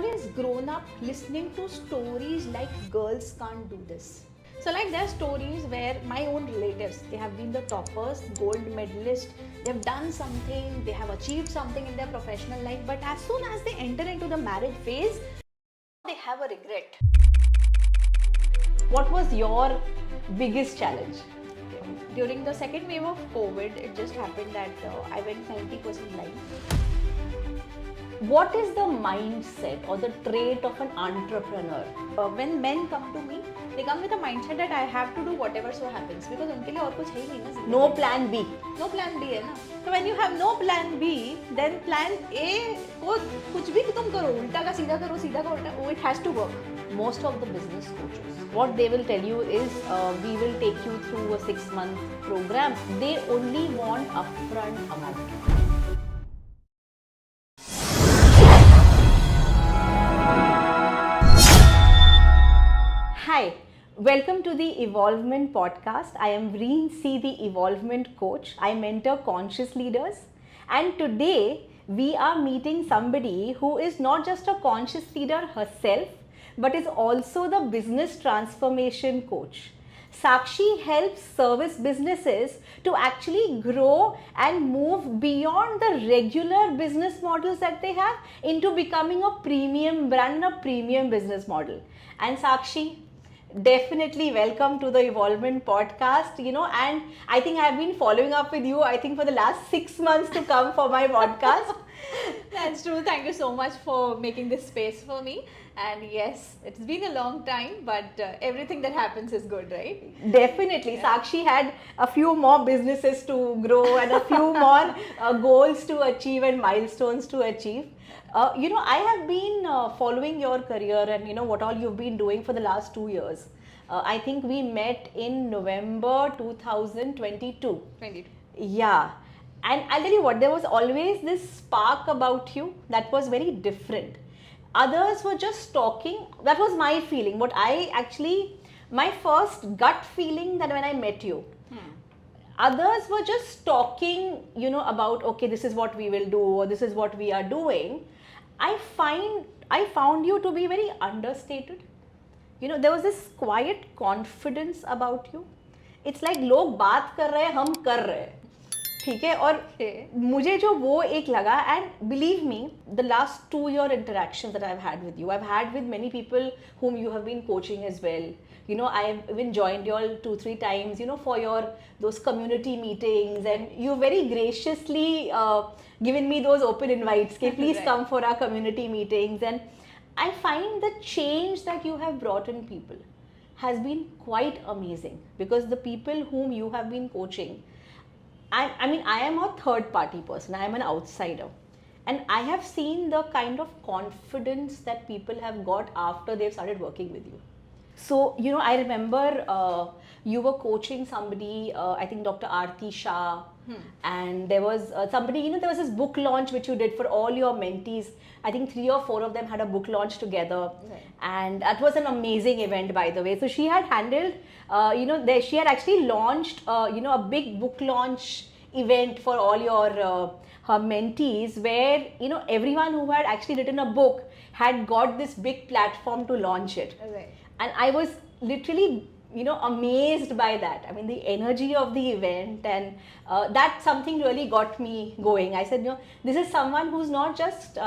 always grown up listening to stories like girls can't do this. So like there are stories where my own relatives, they have been the toppers, gold medalists, they've done something, they have achieved something in their professional life, but as soon as they enter into the marriage phase, they have a regret. What was your biggest challenge? During the second wave of COVID, it just happened that I went 90% live. What is the mindset or the trait of an entrepreneur? When men come to me, they come with a mindset that I have to do whatever so happens because उनके लिए और कुछ है ही नहीं ना जिंदगी No में। plan B. No plan B है ना। So when you have no plan B, then plan A को कुछ भी तुम करो, उल्टा का सीधा करो, सीधा का उल्टा, it has to work. Most of the business coaches, what they will tell you is, we will take you through a 6-month program. They only want upfront amount. Hi, welcome to the Evolvement Podcast. I am Reen C, the Evolvement Coach. I mentor conscious leaders, and today we are meeting somebody who is not just a conscious leader herself, but is also the business transformation coach. Sakshi helps service businesses to actually grow and move beyond the regular business models that they have into becoming a premium brand and a premium business model. And Sakshi, definitely welcome to the Evolvement Podcast, and I think I have been following up with you, I think for the last 6 months to come for my podcast. That's true. Thank you so much for making this space for me. And yes, it's been a long time, but everything that happens is good, right? Definitely. Yeah. Sakshi had a few more businesses to grow and a few more goals to achieve and milestones to achieve. I have been following your career and what all you've been doing for the last 2 years. I think we met in November 2022. 22. Yeah. And I'll tell you what, there was always this spark about you that was very different. Others were just talking. That was my feeling. My first gut feeling that when I met you, others were just talking, about, okay, this is what we will do or this is what we are doing. I found you to be very understated. There was this quiet confidence about you. It's like लोग बात कर रहे हैं, हम कर रहे हैं. ठीक है. और मुझे जो वो एक लगा, and believe me, the last 2-year interactions that I've had with you, I've had with many people whom you have been coaching as well. I have even joined you all 2-3 times, for those community meetings, and you very graciously given me those open invites. Okay, please right. Come for our community meetings, and I find the change that you have brought in people has been quite amazing, because the people whom you have been coaching, I am a third party person, I am an outsider, and I have seen the kind of confidence that people have got after they've started working with you. So, I remember you were coaching somebody, I think Dr. Aarti Shah, and there was somebody, there was this book launch which you did for all your mentees. I think 3 or 4 of them had a book launch together, right. And that was an amazing event, by the way. So she had handled, she had actually launched, a big book launch event for all your her mentees, where everyone who had actually written a book had got this big platform to launch it. Right. And I was literally amazed by that. I mean, the energy of the event, and that something really got me going. I said, this is someone who's not just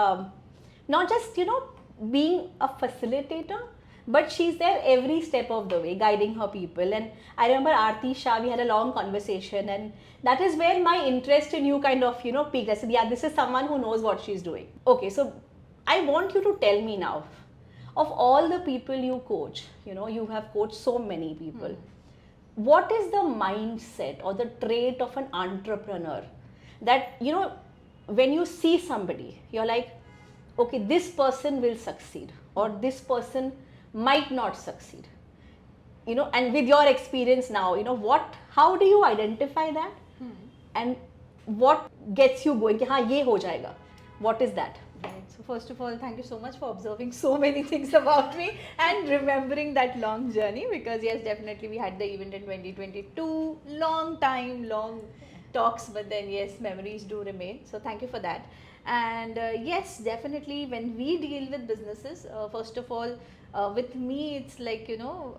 being a facilitator, but she's there every step of the way, guiding her people. And I remember Aarti Shah, we had a long conversation, and that is where my interest in you kind of peaked. I said, yeah, this is someone who knows what she's doing. Okay, so I want you to tell me now, of all the people you coach, you have coached so many people, what is the mindset or the trait of an entrepreneur that, when you see somebody, you're like, okay, this person will succeed, or this person might not succeed, and with your experience now, how do you identify that, and what gets you going, ki, haan, ye ho jayega? What is that? Right. So first of all, thank you so much for observing so many things about me and remembering that long journey, because yes, definitely we had the event in 2022, long time, long talks, but then yes, memories do remain. So thank you for that. And yes, definitely when we deal with businesses, first of all, with me it's like, you know,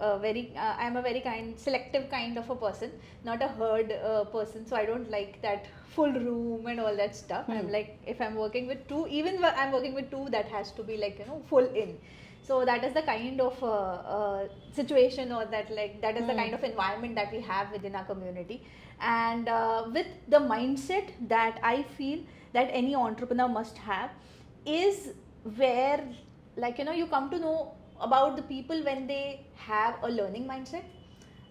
I'm a very selective kind of a person, not a herd person. So I don't like that full room and all that stuff. I'm like, if I'm working with two, even I'm working with two, that has to be like, you know, full in. So that is the kind of situation, or that is the kind of environment that we have within our community. And with the mindset that I feel that any entrepreneur must have is where, like, you know, you come to know about the people when they have a learning mindset,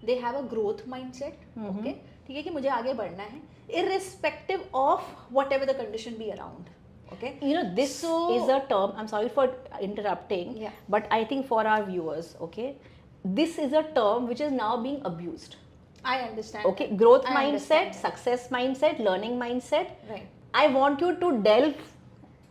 they have a growth mindset. Okay, ठीक है कि मुझे आगे बढ़ना है, irrespective of whatever the condition be around. Okay, you know, this is a term, I'm sorry for interrupting, but I think for our viewers, okay, this is a term which is now being abused. I understand. Okay, growth mindset, success mindset, learning mindset. Right. I want you to delve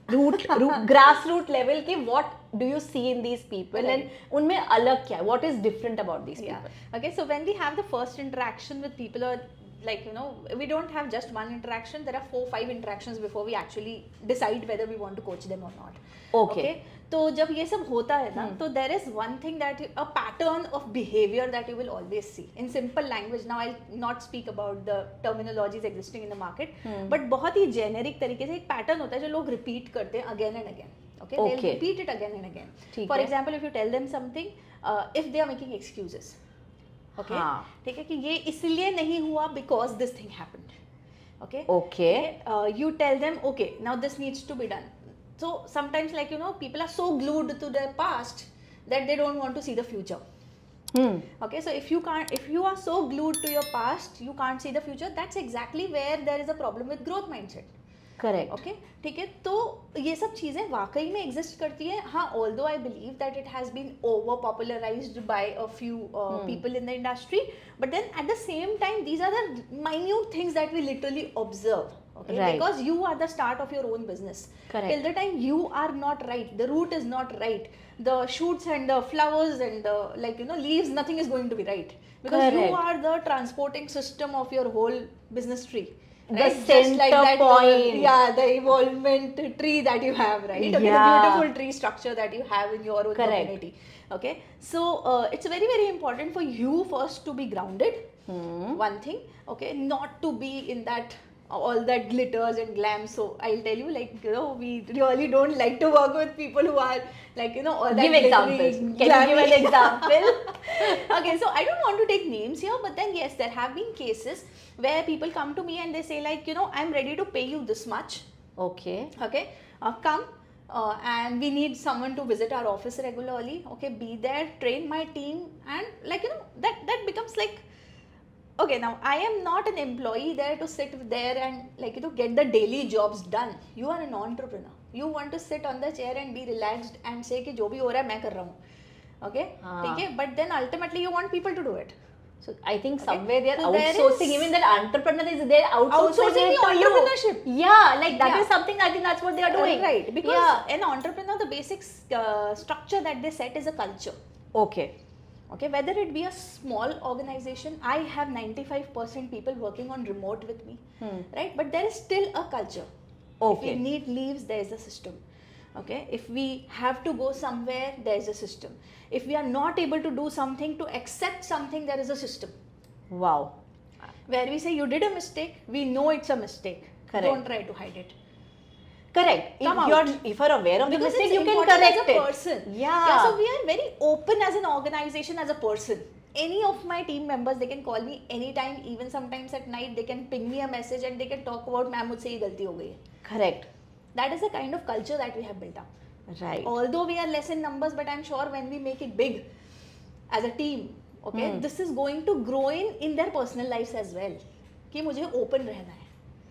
grassroots level ki what do you see in these people, Right. and unme alag kya hai? What is different about these Yeah. people? Okay, so when we have the first interaction with people, or like, you know, we don't have just one interaction, there are 4-5 interactions before we actually decide whether we want to coach them or not. Okay. तो जब ये सब होता है ना, तो there is one thing that a pattern of behavior that you will always see in simple language. Now I'll not speak about the terminologies existing in the market, but बहुत ही generic तरीके से एक pattern होता है जो लोग repeat करते हैं again and again. Okay, they'll repeat it again and again. For example, if you tell them something, if they are making excuses, okay, ठीक है कि ये इसलिए नहीं हुआ because this thing happened. Okay, you tell them, okay, now this needs to be done. So sometimes, like, you know, people are so glued to their past that they don't want to see the future. Okay, so if you are so glued to your past, you can't see the future. That's exactly where there is a problem with growth mindset. Correct. Okay, ठीक है, तो ये सब चीज़ें वाकई में exist करती है. हाँ, although I believe that it has been over popularized by a few people in the industry, but then at the same time, these are the minute things that we literally observe. Okay, right. Because you are the start of your own business. Correct. Till the time you are not right, the root is not right, the shoots and the flowers and the, like, you know, leaves, nothing is going to be right, because Correct. you are the transporting system of your whole business tree. The Right? center Just like that, point. the evolvement tree that you have, right? Okay, the beautiful tree structure that you have in your own community. Okay, so it's very, very important for you first to be grounded. One thing, okay, not to be in that all that glitters and glam. So I'll tell you, like, you know, we really don't like to work with people who are, like, you know, all that. Give examples. Can you give an example? Okay, so I don't want to take names here, but then yes, there have been cases where people come to me and they say, like, you know, I'm ready to pay you this much. Okay. Okay, come. And we need someone to visit our office regularly. Okay, be there, train my team, and, like, you know, that becomes like, okay, now I am not an employee there to sit there and, like, you know, get the daily jobs done. You are an entrepreneur. You want to sit on the chair and be relaxed and say कि जो भी हो रहा है मैं कर रहा हूँ. Okay, ठीक है, but then ultimately you want people to do it. So I think somewhere they are So there outsourcing. is- Even that entrepreneur is there Outsourcing it the to you. entrepreneurship. Yeah, like that Yeah. is something I think that's what they are doing. Right, because an entrepreneur, the basic structure that they set is a culture. Okay. Okay, whether it be a small organization, I have 95% people working on remote with me, right? But there is still a culture. Okay. If we need leaves, there is a system. Okay, if we have to go somewhere, there is a system. If we are not able to do something, to accept something, there is a system. Wow. Where we say you did a mistake, we know it's a mistake. Correct. Don't try to hide it. Correct. Come If you're aware of the Because mistake, it's you can important correct as a it. person. Yeah. So we are very open as an organization, as a person. Any of my team members, they can call me anytime, even sometimes at night, they can ping me a message and they can talk about, "Ma'am, मुझसे ये गलती हो गई है." Correct. That is the kind of culture that we have built up. Right. Although we are less in numbers, but I'm sure when we make it big as a team, okay, this is going to grow in their personal lives as well. कि मुझे open रहना है.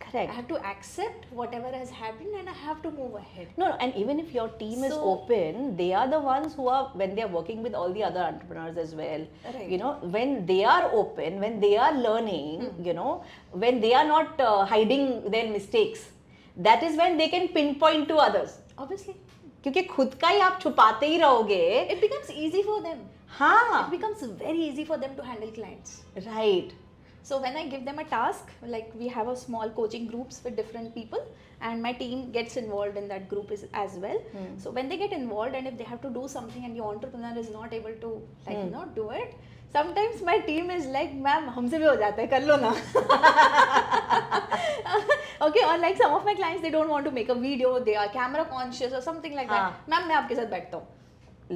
Correct. I have to accept whatever has happened and I have to move ahead. No, and even if your team is So- open, they are the ones who are, when they are working with all the other entrepreneurs as well, Right. you know, when they are open, when they are learning, you know, when they are not hiding their mistakes, that is when they can pinpoint to others. Obviously, क्योंकि खुद का ही आप छुपाते ही रहोगे. it becomes easy for them. हाँ. It becomes very easy for them to handle clients. Right. So when I give them a task, like we have a small coaching groups with different people, and my team gets involved in that group as well. So when they get involved, and if they have to do something and the entrepreneur is not able to do it, sometimes my team is like, ma'am, हमसे भी हो जाता है, कर लो ना. Okay, or like some of my clients, they don't want to make a video, they are camera conscious or something like that. Ma'am, मैं आपके साथ बैठता हूँ.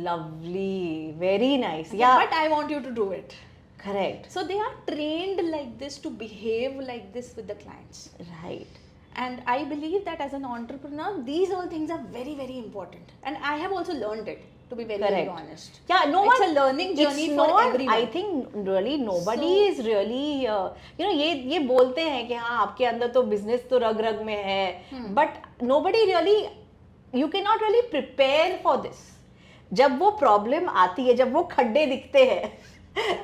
Lovely, very nice. Yeah, but I want you to do it. Correct. So they are trained like this to behave like this with the clients. Right. And I believe that as an entrepreneur, these all things are very, very important. And I have also learned it, to be very, very honest. Yeah, no it's one, a learning journey for everyone. I think really nobody is really, ये बोलते हैं कि हाँ आपके अंदर तो business तो रग रग में है, but nobody really, you cannot really prepare for this. जब वो प्रॉब्लम आती है, जब वो खड्डे दिखते हैं,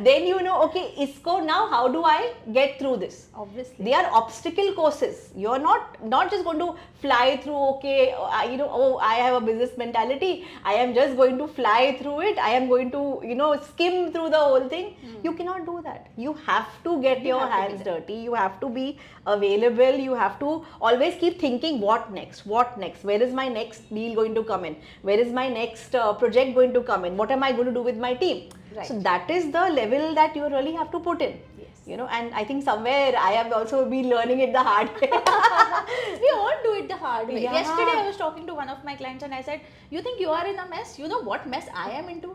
then you know, okay, isko now how do I get through this? Obviously, they are obstacle courses. You're not just going to fly through. Okay, oh, I have a business mentality, I am just going to fly through it, I am going to skim through the whole thing. You cannot do that. You have to get your hands dirty. You have to be available. You have to always keep thinking, what next, where is my next deal going to come in, where is my next project going to come in, what am I going to do with my team? Right. So that is the level that you really have to put in. Yes. And I think somewhere I have also been learning it the hard way. We all do it the hard way. Yeah. Yesterday I was talking to one of my clients and I said, you think you are in a mess? You know what mess I am into?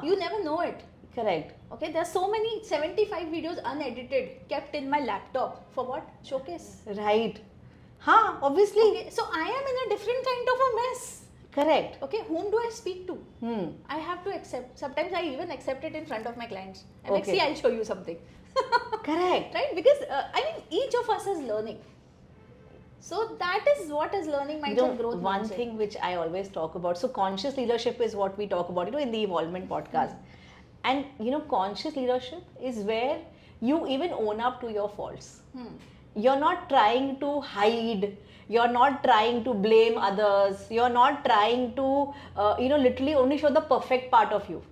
You never know it. Correct. Okay, there are so many 75 videos unedited kept in my laptop. For what? Showcase. Right. Obviously. Okay, so I am in a different kind of a mess. Correct. Okay, whom do I speak to? I have to accept. Sometimes I even accept it in front of my clients. I'm like, see, I'll show you something. Correct. Right? Because, each of us is learning. So that is what is learning mindset growth. One thing which I always talk about, so conscious leadership is what we talk about, in the Evolvement podcast. And, conscious leadership is where you even own up to your faults. You're not trying to hide. You're not trying to blame others. You're not trying to, literally only show the perfect part of you.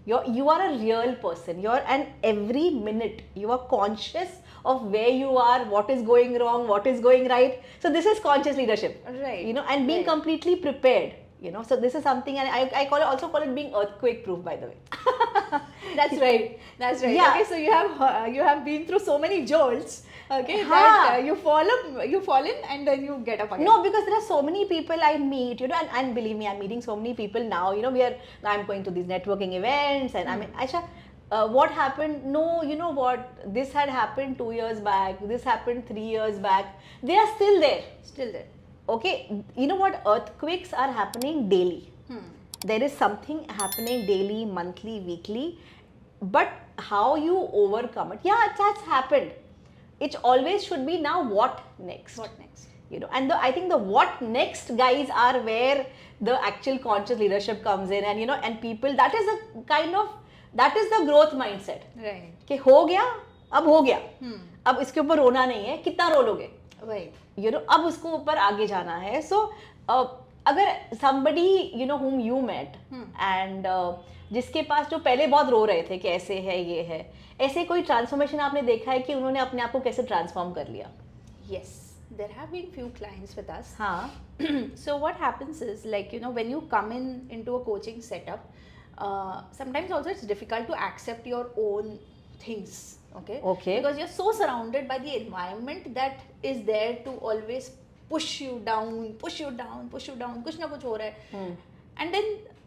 You are a real person. And every minute you are conscious of where you are, what is going wrong, what is going right. So this is conscious leadership. Right. And being completely prepared. So this is something, and I also call it being earthquake proof, by the way. That's right. Yeah. Okay, so you have been through so many jolts. Okay, that you fall in and then you get up again. No, because there are so many people I meet, and believe me, I'm meeting so many people now. I'm going to these networking events, and I mean, Aisha, what happened? No, you know what? This had happened 2 years back. This happened 3 years back. They are still there. Still there. Okay, you know what? Earthquakes are happening daily. There is something happening daily, monthly, weekly. But how you overcome it? Yeah, that's happened. It always should be now what next? What next? And I think the what next guys are where the actual conscious leadership comes in, and and people, that is the growth mindset. Right. कि हो गया, अब हो गया. अब इसके ऊपर रोना नहीं है, कितना रो लोगे? Right. अब उसको ऊपर आगे जाना है. So अगर somebody whom you met and जिसके पास जो पहले बहुत रो रहे थे कि ऐसे है, ये है, ऐसे कोई ट्रांसफॉर्मेशन आपने देखा है कि उन्होंने अपने आप को कैसे ट्रांसफॉर्म कर लिया? Yes, there have been few clients with us. हाँ. So what happens is, like, when you come into a coaching setup, sometimes also it's difficult to accept your own things. Okay. Because you're so surrounded by the environment that is there to always push you down. कुछ ना कुछ हो रहा है. And then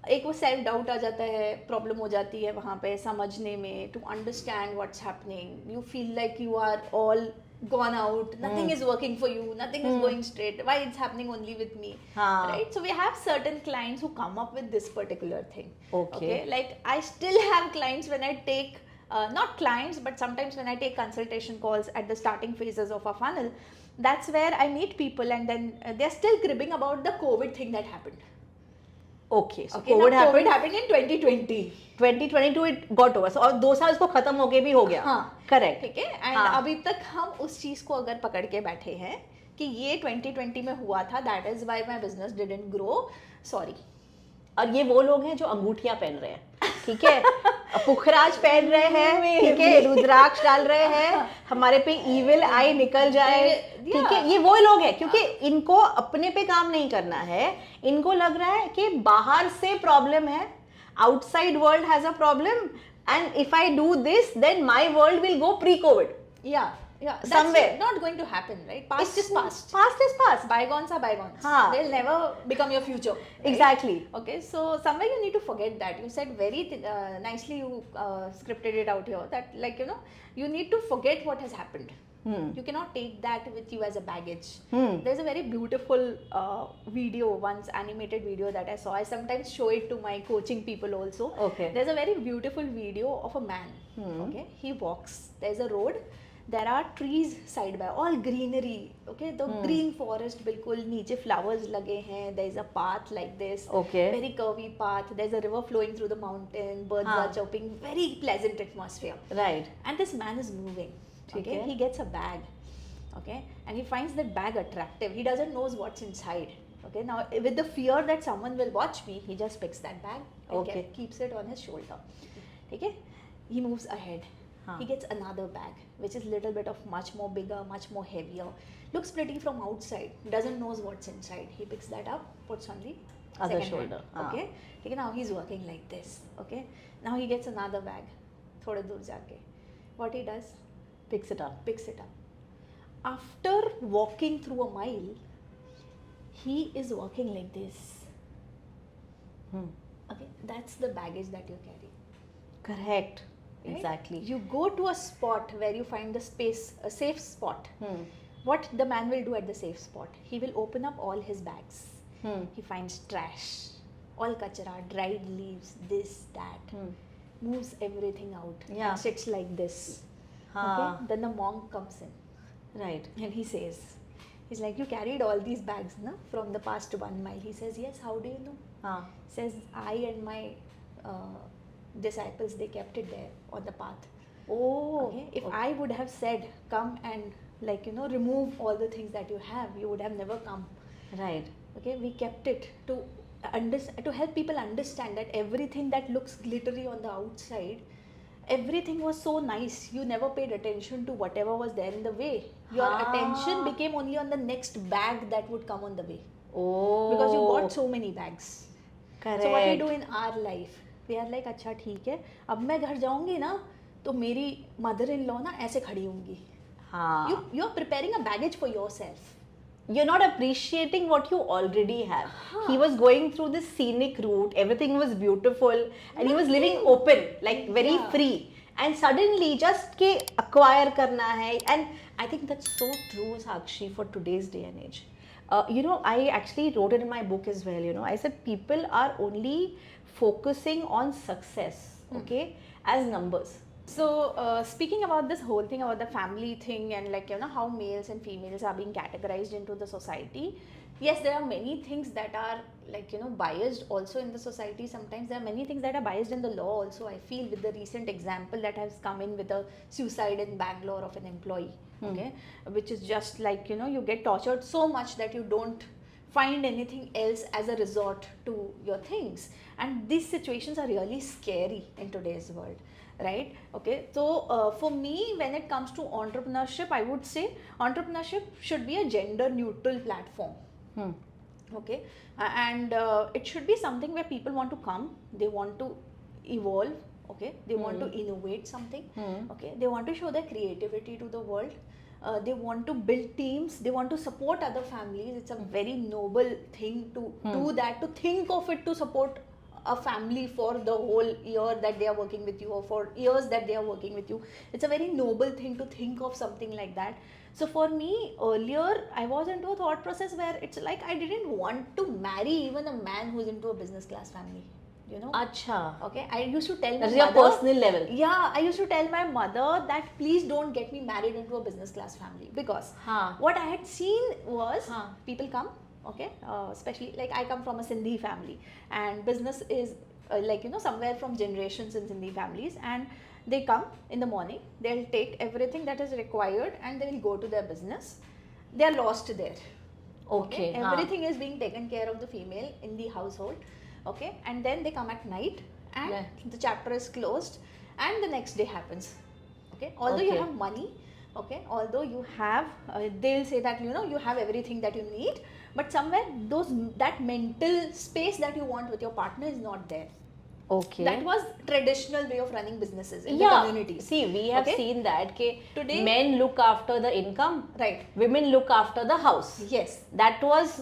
एक वो self doubt आ जाता है, प्रॉब्लम हो जाती है वहाँ पे समझने में, to understand what's happening. You feel like you are all gone out, nothing is working for you, nothing is going straight, why it's happening only with me? Right? So we have certain clients who come up with this particular thing. Okay, like I still have clients when I take not clients, but sometimes when I take consultation calls at the starting phases of a funnel, that's where I meet people, and then they're still cribbing about the COVID thing that happened. Okay, so COVID happened in 2020. 2022 it got over. So और 2 साल इसको खत्म होके भी हो गया. हाँ. Correct. ठीक है. And अभी तक हम उस चीज को अगर पकड़ के बैठे हैं कि ये 2020 में हुआ था, that is why my business didn't grow. Sorry. और ये वो लोग हैं जो अंगूठियां पहन रहे हैं. ठीक है. पुखराज पहन रहे हैं, ठीक है, रुद्राक्ष डाल रहे हैं, हमारे पे इविल आई निकल जाए, ठीक है, ये वो लोग हैं क्योंकि इनको अपने पे काम नहीं करना है, इनको लग रहा है कि बाहर से प्रॉब्लम है, outside world has a problem and if I do this then my world will go pre COVID. Yeah, that's Somewhere. not going to happen, right? Past is past. Past is past. Bygones are bygones. हाँ. They'll never become your future. Right? Exactly. Okay, so somewhere you need to forget that. You said very nicely, you scripted it out here that, like, you know, you need to forget what has happened. You cannot take that with you as a baggage. There's a very beautiful video, once animated video that I saw. I sometimes show it to my coaching people also. Okay. There's a very beautiful video of a man. Okay, he walks. There's a road. There are trees side by, all greenery. Okay, the green forest, बिल्कुल नीचे flowers लगे हैं. There is a path like this. Okay. Very curvy path. There's a river flowing through the mountain. Birds are chirping. Very pleasant atmosphere. Right. And this man is moving. Okay, he gets a bag. Okay, and he finds that bag attractive. He doesn't knows what's inside. Okay, now with the fear that someone will watch me, he just picks that bag and keeps it on his shoulder. Okay, he moves ahead. He gets another bag, which is little bit of much more bigger, much more heavier. Looks pretty from outside. Doesn't knows what's inside. He picks that up, puts on the Other second shoulder. hand. Okay. Okay. Now he's working like this. Okay. Now he gets another bag. थोड़े दूर जाके, what he does? Picks it up. Picks it up. After walking through a mile, he is walking like this. Okay. That's the baggage that you carry. Correct. Right? Exactly. You go to a spot where you find the space, a safe spot. What the man will do at the safe spot? He will open up all his bags. He finds trash, all kachara, dried leaves, this, that. Moves everything out. Yeah. And sits like this. Okay? Then the monk comes in. Right. And he says, he's like, you carried all these bags, no? From the past 1 mile. He says, yes, how do you know? Says, I and my disciples, they kept it there on the path. Oh. Okay. If I would have said, come and, like, you know, remove all the things that you have, you would have never come. Right. Okay. We kept it to help people understand that everything that looks glittery on the outside, everything was so nice. You never paid attention to whatever was there in the way. Your attention became only on the next bag that would come on the way. Oh. Because you got so many bags. Correct. So what we do in our life, we are like, अच्छा ठीक है, अब मैं घर जाऊंगी ना, तो मेरी mother-in-law ना ऐसे खड़ी होंगी. हाँ. You are preparing a baggage for yourself. You're not appreciating what you already have. He was going through this scenic route, everything was beautiful, and he was living open, like very free. And suddenly, just ke acquire karna hai, and I think that's so true, Sakshi, for today's day and age. You know, I actually wrote it in my book as well. You know, I said people are only focusing on success, okay, as numbers. So speaking about this whole thing about the family thing and, like, you know, how males and females are being categorized into the society, yes, there are many things that are, like, you know, biased also in the society. Sometimes there are many things that are biased in the law also. I feel with the recent example that has come in with a suicide in Bangalore of an employee, okay, which is just like, you know, you get tortured so much that you don't find anything else as a resort to your things. And these situations are really scary in today's world. Right? Okay. So for me, when it comes to entrepreneurship, I would say entrepreneurship should be a gender neutral platform. Okay. And it should be something where people want to come, they want to evolve, okay, they want to innovate something, okay, they want to show their creativity to the world. They want to build teams, they want to support other families. It's a very noble thing to do that, to think of it, to support a family for the whole year that they are working with you, or for years that they are working with you. It's a very noble thing to think of something like that. So for me, earlier I was into a thought process where it's like I didn't want to marry even a man who's into a business class family. You know? Acha. Okay. I used to tell my That's mother, your personal level. Yeah, I used to tell my mother that please don't get me married into a business class family, because what I had seen was people come, okay, especially like I come from a Sindhi family, and business is like, you know, somewhere from generations in Sindhi families, and they come in the morning, they'll take everything that is required and they will go to their business. They are lost there. Okay. Everything is being taken care of the female in the household. Okay, and then they come at night and Right. the chapter is closed, and the next day happens. Okay, although you Okay. have money, okay, although you have, they'll say that you have everything that you need, but somewhere that mental space that you want with your partner is not there. Okay. That was traditional way of running businesses in the yeah. communities. See, we have Okay? seen that Today- men look after the income, Right. women look after the house. Yes. That was,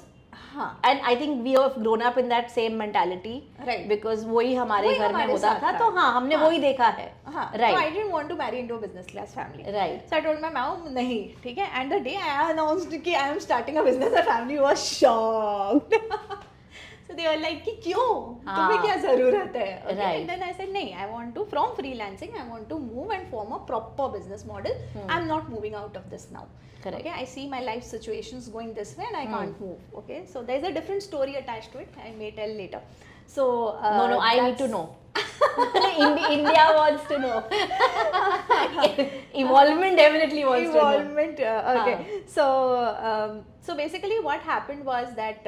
हाँ. and I think we have grown up in that same mentality. Right. Because वही हमारे वही घर में हमारे होता साथ था, था. तो हाँ, हमने हाँ. वही देखा है. हाँ. Right. So I didn't want to marry into a business class family. Right. So I told my mom नहीं, ठीक है. And the day I announced कि I am starting a business, the family was shocked. So they were like कि क्यों? तुम्हें क्या जरूरत है? Okay? Right. And then I said नहीं, I want to from freelancing, I want to move and form a proper business model. I'm not moving out of this now. Correct. Okay, I see my life situations going this way and I can't move. Okay, so there's a different story attached to it. I may tell later. So No, I need to know. India wants to know. Evolvement definitely wants to know. Evolvement. Okay. So basically, what happened was that,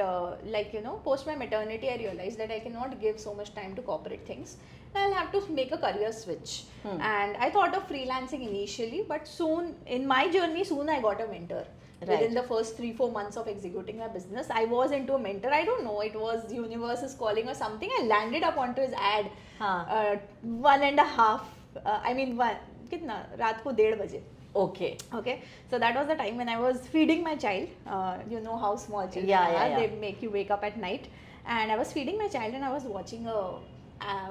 post my maternity, I realized that I cannot give so much time to corporate things. I'll have to make a career switch. And I thought of freelancing initially, but soon in my journey, I got a mentor. Right. Within the first 3-4 months of executing my business, I was into a mentor. I don't know, it was universe is calling or something. I landed up onto his ad. 1.5. कितना रात को 1:30 बजे. Okay. Okay, so that was the time when I was feeding my child. You know how small children Yeah. They make you wake up at night. And I was feeding my child and I was watching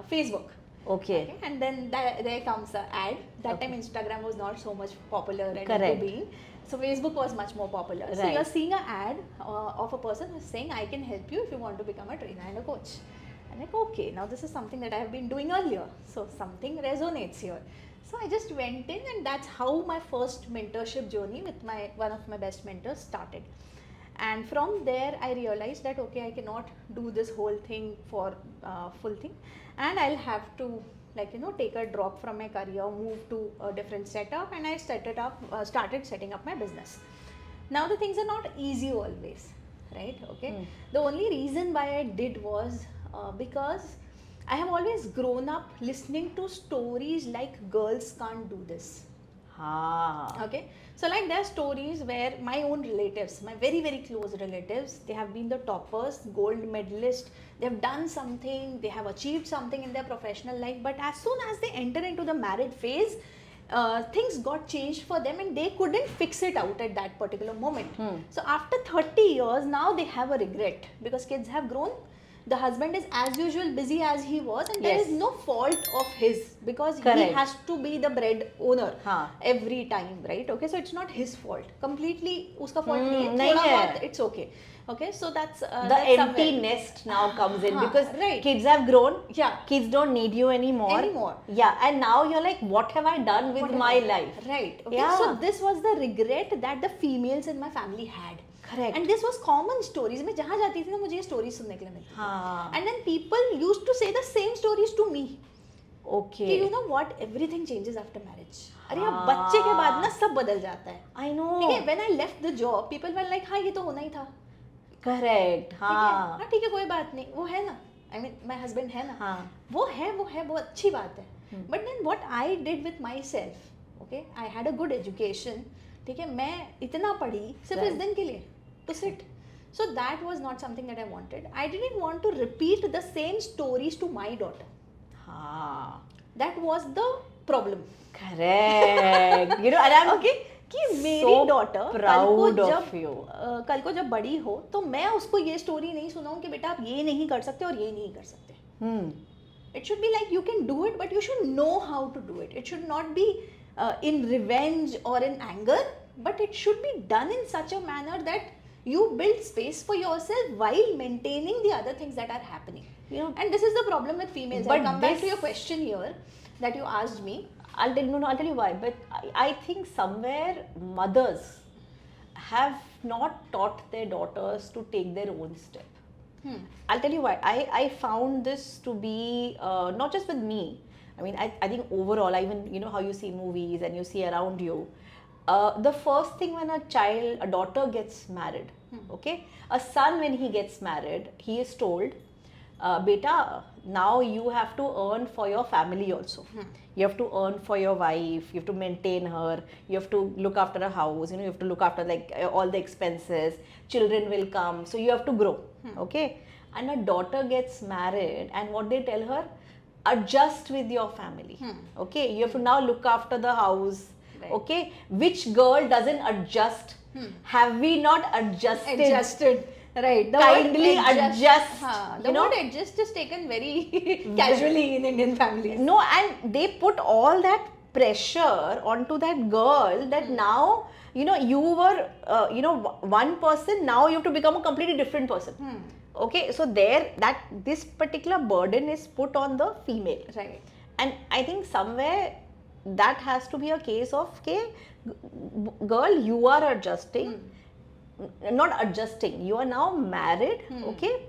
Facebook. Okay. And then there comes an ad. That time Instagram was not so much popular and Correct. into being. So Facebook was much more popular. So Right. you're seeing an ad of a person who's saying, I can help you if you want to become a trainer and a coach. I'm like, okay, now this is something that I have been doing earlier. So something resonates here. So I just went in, and that's how my first mentorship journey with one of my best mentors started. And from there, I realized that okay, I cannot do this whole thing for full thing, and I'll have to take a drop from my career, move to a different setup, and I started setting up my business. Now the things are not easy always, right? Okay. The only reason why I did was because I have always grown up listening to stories like girls can't do this. Okay, so like there are stories where my own relatives, my very very close relatives, they have been the toppers, gold medalists, they have done something, they have achieved something in their professional life, but as soon as they enter into the marriage phase, things got changed for them and they couldn't fix it out at that particular moment. So after 30 years, now they have a regret because kids have grown. The husband is as usual busy as he was, and there Yes. is no fault of his because Correct. he has to be the bread owner हाँ. every time, right? Okay, so it's not his fault. Completely उसका fault नहीं है. नहीं थोड़ा है. बहुत it's okay. Okay, so that's The that's empty somewhere. nest now comes in हाँ, because right. kids have grown. Yeah. Kids don't need you anymore. Yeah, and now you're like, what have I done with Whatever. my life? Right. Okay. Yeah. So this was the regret that the females in my family had. Correct. And this was common stories. मैं जहाँ जाती थी ना मुझे ये stories सुनने के लिए मिलती थी. हाँ. And then people used to say the same stories to me. Okay. कि you know what, everything changes after marriage. अरे यार बच्चे के बाद ना सब बदल जाता है. I know. ठीक है, when I left the job, people were like, हाँ ये तो होना ही था. Correct. ठीक है, हाँ. हाँ ठीक है कोई बात नहीं, वो है ना. I mean, my husband है ना. हाँ. वो है वो अच्छी बात है. But then what I did with myself, okay, I had a good education. ठीक है, मैं इतना पढ़ी सिर्फ इस Right. दिन के लिए, to sit. So that was not something that I wanted. I didn't want to repeat the same stories to my daughter. हाँ. That was the problem. Correct. You know, and I'm Okay, कि मेरी so daughter proud of you. कल को जब बड़ी हो तो मैं उसको ये स्टोरी नहीं सुनाऊं कि बेटा आप ये नहीं कर सकते और ये नहीं कर सकते. It should be like you can do it, but you should know how to do it. It should not be in revenge or in anger, but it should be done in such a manner that you build space for yourself while maintaining the other things that are happening. You know, And this is the problem with females. But I'll come back to this- your question here that you asked me. I'll tell you why. But I think somewhere mothers have not taught their daughters to take their own step. I'll tell you why. I found this to be not just with me. I mean, I think overall, even you know how you see movies and you see around you. The first thing when a daughter gets married, okay, a son when he gets married, he is told, beta, now you have to earn for your family also. You have to earn for your wife, you have to maintain her, you have to look after a house, you have to look after like all the expenses, children will come, so you have to grow. Okay, and a daughter gets married, and what they tell her, adjust with your family. Okay, you have to now look after the house. Right. Okay, which girl doesn't adjust? Have we not Adjusted. Right. The Kindly word adjust, The word adjust is taken very casually in Indian families. No, and they put all that pressure onto that girl that now, you were, one person, now you have to become a completely different person. Okay, so this particular burden is put on the female. Right. And I think somewhere that has to be a case of, okay, girl, you are adjusting. Not adjusting, you are now married. Okay,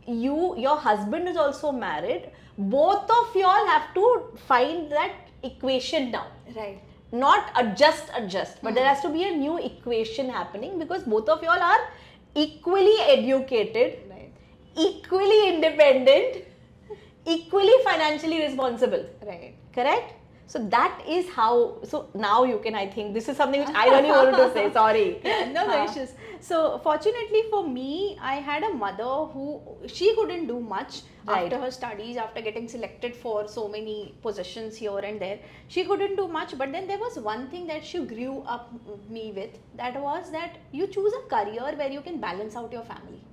your husband is also married. Both of y'all have to find that equation now. Right. Not adjust, but there has to be a new equation happening, because both of y'all are equally educated, Right. equally independent, equally financially responsible. Right. Correct? So that is how, so now you can, I think, this is something which I really wanted to say, sorry. No issues. So fortunately for me, I had a mother who, she couldn't do much Right. after her studies, after getting selected for so many positions here and there. She couldn't do much, but then there was one thing that she grew up me with, that was that you choose a career where you can balance out your family.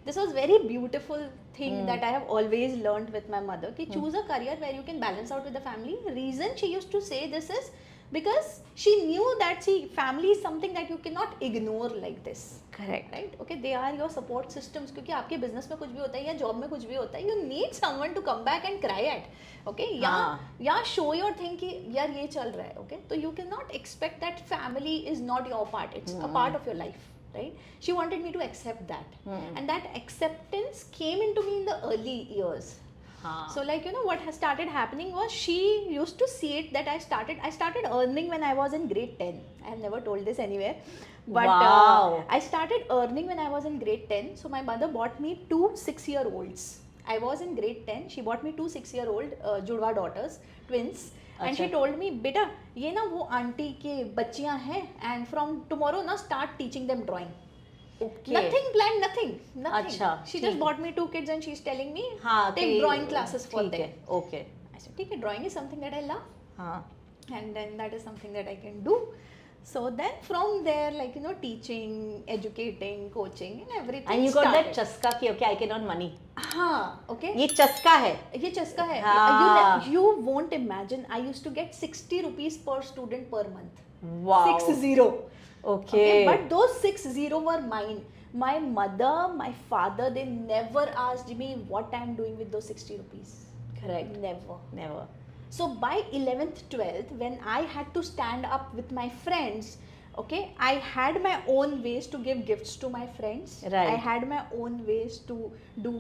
This was very beautiful thing that I have always learned with my mother, ki choose a career where you can balance out with the family. Reason she used to say this is because she knew that family is something that you cannot ignore like this. Correct. Right? Okay, they are your support systems, क्योंकि आपके business में कुछ भी होता है या job में कुछ भी होता है, you need someone to come back and cry at. Okay, या show your thing कि यार ये चल रहा है. Okay, so you cannot expect that family is not your part, it's a part of your life. Right? She wanted me to accept that, and that acceptance came into me in the early years. So like, what has started happening was, she used to see it that I started earning when I was in grade 10. I have never told this anywhere, but Wow. I started earning when I was in grade 10. So my mother bought me 2 6-year-olds. I was in grade 10. She bought me 2 6-year-old judwa daughters, twins. And she told me, beta, ये ना वो aunty के बच्चियां हैं, and from tomorrow ना start teaching them drawing. Okay. Nothing planned, nothing. अच्छा, She just ठीक bought me 2 kids and she's telling me, हाँ, take कि- drawing classes for ठीक them. है, okay. I said, ठीक है, drawing is something that I love, हाँ. and then that is something that I can do. So then from there, like, teaching, educating, coaching and everything And you got that started. chaska ki, okay, I can earn money. हाँ, okay. ये चस्का है. ये चस्का है. हाँ. You won't imagine, I used to get 60 rupees per student per month. Wow. 60. Okay. But those 60 were mine. My mother, my father, they never asked me what I'm doing with those 60 rupees. Correct. Never. So by 11th, 12th, when I had to stand up with my friends, okay, I had my own ways to give gifts to my friends. Right. I had my own ways to do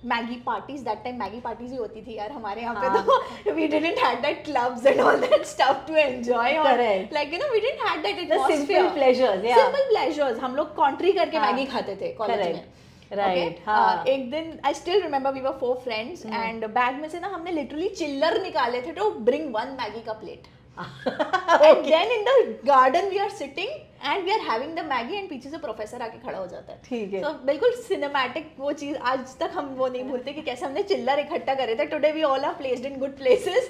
Maggie parties. That time Maggie parties ही होती थी यार हमारे यहाँ पे तो we didn't had that clubs and all that stuff to enjoy. Or, Correct. like, we didn't had that The atmosphere. simple pleasures, yeah. Simple pleasures. हम लोग कॉन्ट्री करके हाँ. मैगी खाते थे कॉलेज Correct. में. Right. Okay? हाँ. एक दिन I still remember we were 4 friends and bag में से ना हमने literally चिल्लर निकाले थे to bring 1 मैगी का plate. And then in the garden we are sitting and we are having the Maggie and पीछे से प्रोफेसर आके खड़ा हो जाता है. ठीक है. So बिल्कुल सिनेमैटिक वो चीज आज तक हम वो नहीं भूलते कि कैसे हमने चिल्लर इकट्ठा करे थे. Today we all are placed in good places,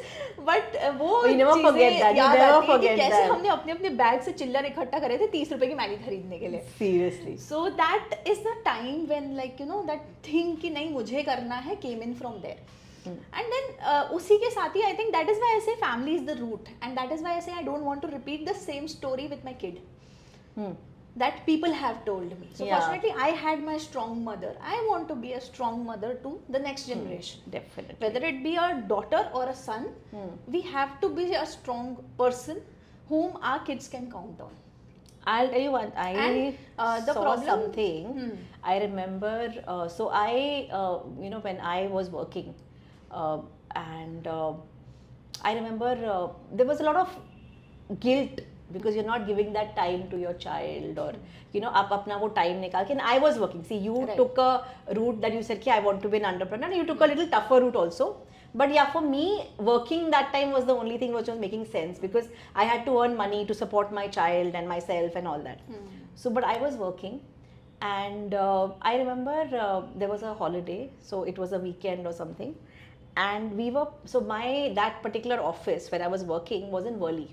but वो You never forget that. You याद never आती है कि forget कैसे that. हमने अपने अपने बैग से चिल्लर इकट्ठा करे थे 30 रुपए की मैगी खरीदने के लिए. Seriously. So that is the time when, like, that thing कि नहीं मुझे करना है came in from there. And then उसी के साथ ही I think that is why I say family is the root, and that is why I say I don't want to repeat the same story with my kid that people have told me. So Yeah. fortunately I had my strong mother. I want to be a strong mother to the next generation. Definitely. Whether it be a daughter or a son, we have to be a strong person whom our kids can count on. I'll tell you one. I And, the saw problem- something. I remember. So I, when I was working, and I remember there was a lot of guilt because you're not giving that time to your child, or you know आप अपना वो time निकाल के. And I was working. See, you Right. took a route that you said कि I want to be an entrepreneur. You took a little tougher route also. But yeah, for me, working that time was the only thing which was making sense, because I had to earn money to support my child and myself and all that. So, but I was working, and I remember there was a holiday, so it was a weekend or something, and we were, so that particular office where I was working was in Worli.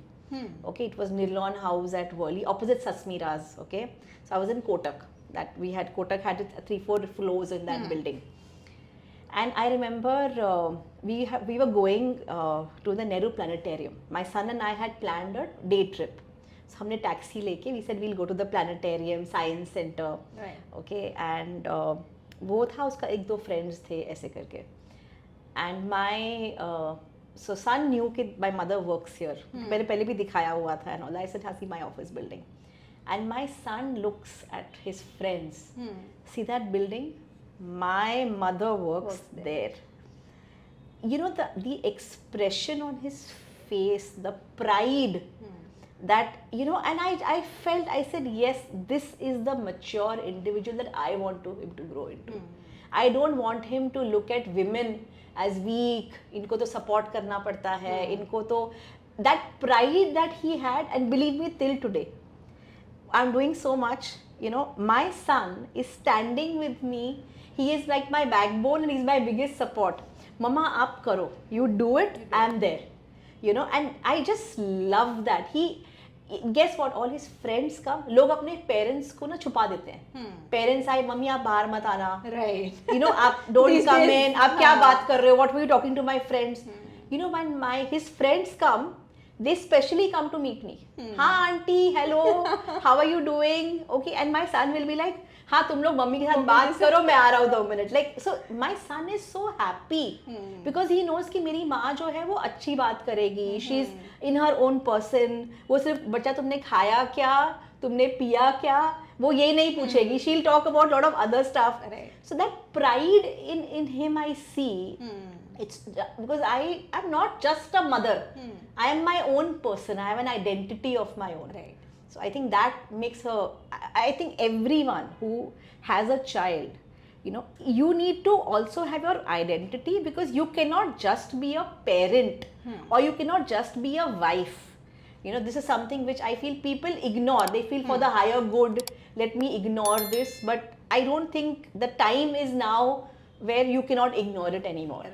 Okay, it was Nirlon House at Worli, opposite Sasmira's. Okay, so I was in Kotak. Kotak had 3-4 floors in that building. And I remember we were going to the Nehru Planetarium. My son and I had planned a day trip. So हमने taxi लेके, we said we'll go to the planetarium, science center. Right. Okay, and वो था, उसका 1-2 friends थे ऐसे करके. And my so son knew that my mother works here. मैंने पहले भी दिखाया हुआ था, and all. I said, "हाँ, see my office building." And my son looks at his friends. See that building? My mother works there. You know, the expression on his face, the pride that, you know, and I felt, I said, yes, this is the mature individual that I want him to grow into. I don't want him to look at women as weak. इनको तो support करना पड़ता है, इनको तो, that pride that he had, and believe me, till today, I'm doing so much. You know, my son is standing with me. He is like my backbone, and he's my biggest support. Mama, aap karo. You do it, I'm there. You know, and I just love that. Guess what? All his friends come. लोग अपने parents को ना छुपा देते हैं. Parents आए, mummy आप बाहर मत आना. Right. You know, आप don't come in. आप क्या बात कर रहे हो? What were you talking to my friends? You know, when his friends come, they specially come to meet me. हाँ auntie, hello, how are you doing? Okay, and my son will be like, हाँ तुम लोग mummy के साथ बात करो, मैं आ रहा हूँ 2 minute. Like, so my son is so happy because he knows कि मेरी माँ जो है वो अच्छी बात करेगी. She's in her own person. वो सिर्फ बच्चा तुमने खाया क्या, तुमने पिया क्या, वो ये नहीं पूछेगी. She'll talk about lot of other stuff. Right. So that pride in him I see. It's because I'm not just a mother. I am my own person. I have an identity of my own. Right. So I think that makes her. I think everyone who has a child, you know, you need to also have your identity, because you cannot just be a parent or you cannot just be a wife. You know, this is something which I feel people ignore. They feel for the higher good, let me ignore this. But I don't think the time is now where you cannot ignore it anymore.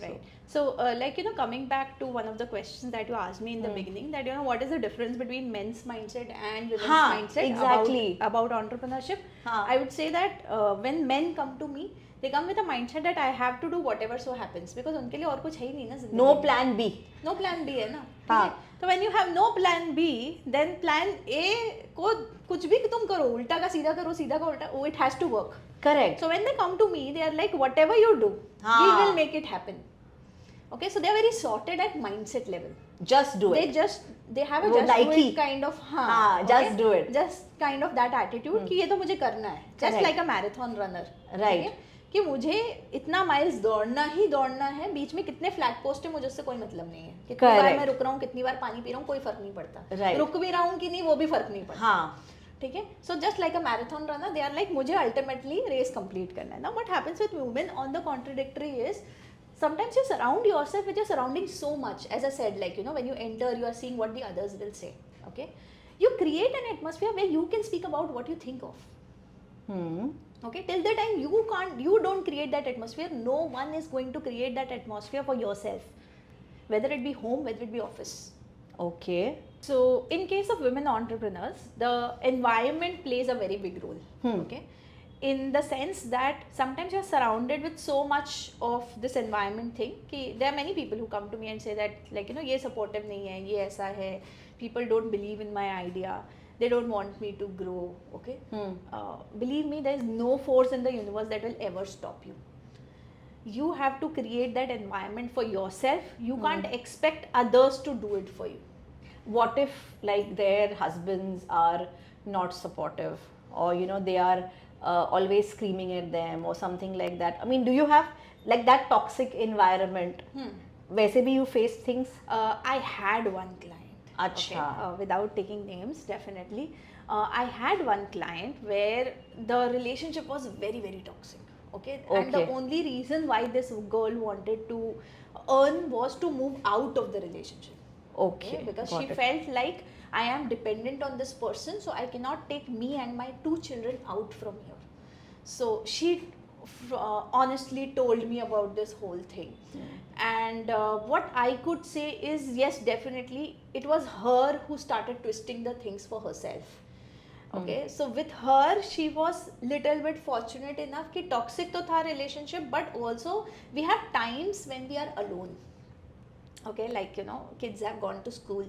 Right. So, like, you know, coming back to one of the questions that you asked me in the beginning, that, you know, what is the difference between men's mindset and women's mindset exactly. about entrepreneurship? I would say that when men come to me, they come with a mindset that I have to do whatever so happens, because उनके लिए और कुछ है ही नहीं ना जिंदगी में. No plan B. No plan B है ना. ठीक है. तो when you have no plan B, then plan A को कुछ भी तुम करो, उल्टा का सीधा करो, सीधा का उल्टा, it has to work. Correct. So when they come to me, they are like, whatever you do, we will make it happen. Okay, so they are very sorted at mindset level. Just do it. They have a just do it kind of, just do it. Just kind of that attitude कि ये तो मुझे करना है. Just like a marathon runner. Right. कि मुझे इतना miles दौड़ना ही दौड़ना है, बीच में कितने फ्लैग पोस्ट है मुझे उससे कोई मतलब नहीं है. कितनी बार मैं रुक रहा हूँ, कितनी बार पानी पी रहा हूँ, कोई फर्क नहीं पड़ता. रुक भी रहा हूँ कि नहीं, वो भी फर्क नहीं पड़ता. ठीक है. So just like a marathon runner, they are like, मुझे ultimately race complete करना है. Now what happens with women on the contradictory is, sometimes you surround yourself with your surroundings so much. As I said, like, you know, when you enter, you are seeing what the others will say. Okay, you create an atmosphere where you can speak about what you think of. Okay, till the time you don't create that atmosphere, no one is going to create that atmosphere for yourself, whether it be home, whether it be office. Okay. So in case of women entrepreneurs, the environment plays a very big role. Okay, in the sense that sometimes you're surrounded with so much of this environment thing कि there are many people who come to me and say that, like, you know, ये supportive नहीं है, ये ऐसा है, people don't believe in my idea, they don't want me to grow. Okay, believe me, there is no force in the universe that will ever stop you. You have to create that environment for yourself. You can't expect others to do it for you. What if, like, their husbands are not supportive, or, you know, they are always screaming at them or something like that? I mean, do you have like that toxic environment? वैसे भी you face things? I had one client. Acha. Without taking names, definitely. I had one client where the relationship was very, very toxic. Okay, and the Okay. only reason why this girl wanted to earn was to move out of the relationship. Okay, Because got she it. felt like I am dependent on this person, so I cannot take me and my 2 children out from here. So she honestly told me about this whole thing. And what I could say is, yes, definitely it was her who started twisting the things for herself. Okay, so with her, she was little bit fortunate enough कि toxic तो था relationship, but also we have times when we are alone. Okay, like kids have gone to school.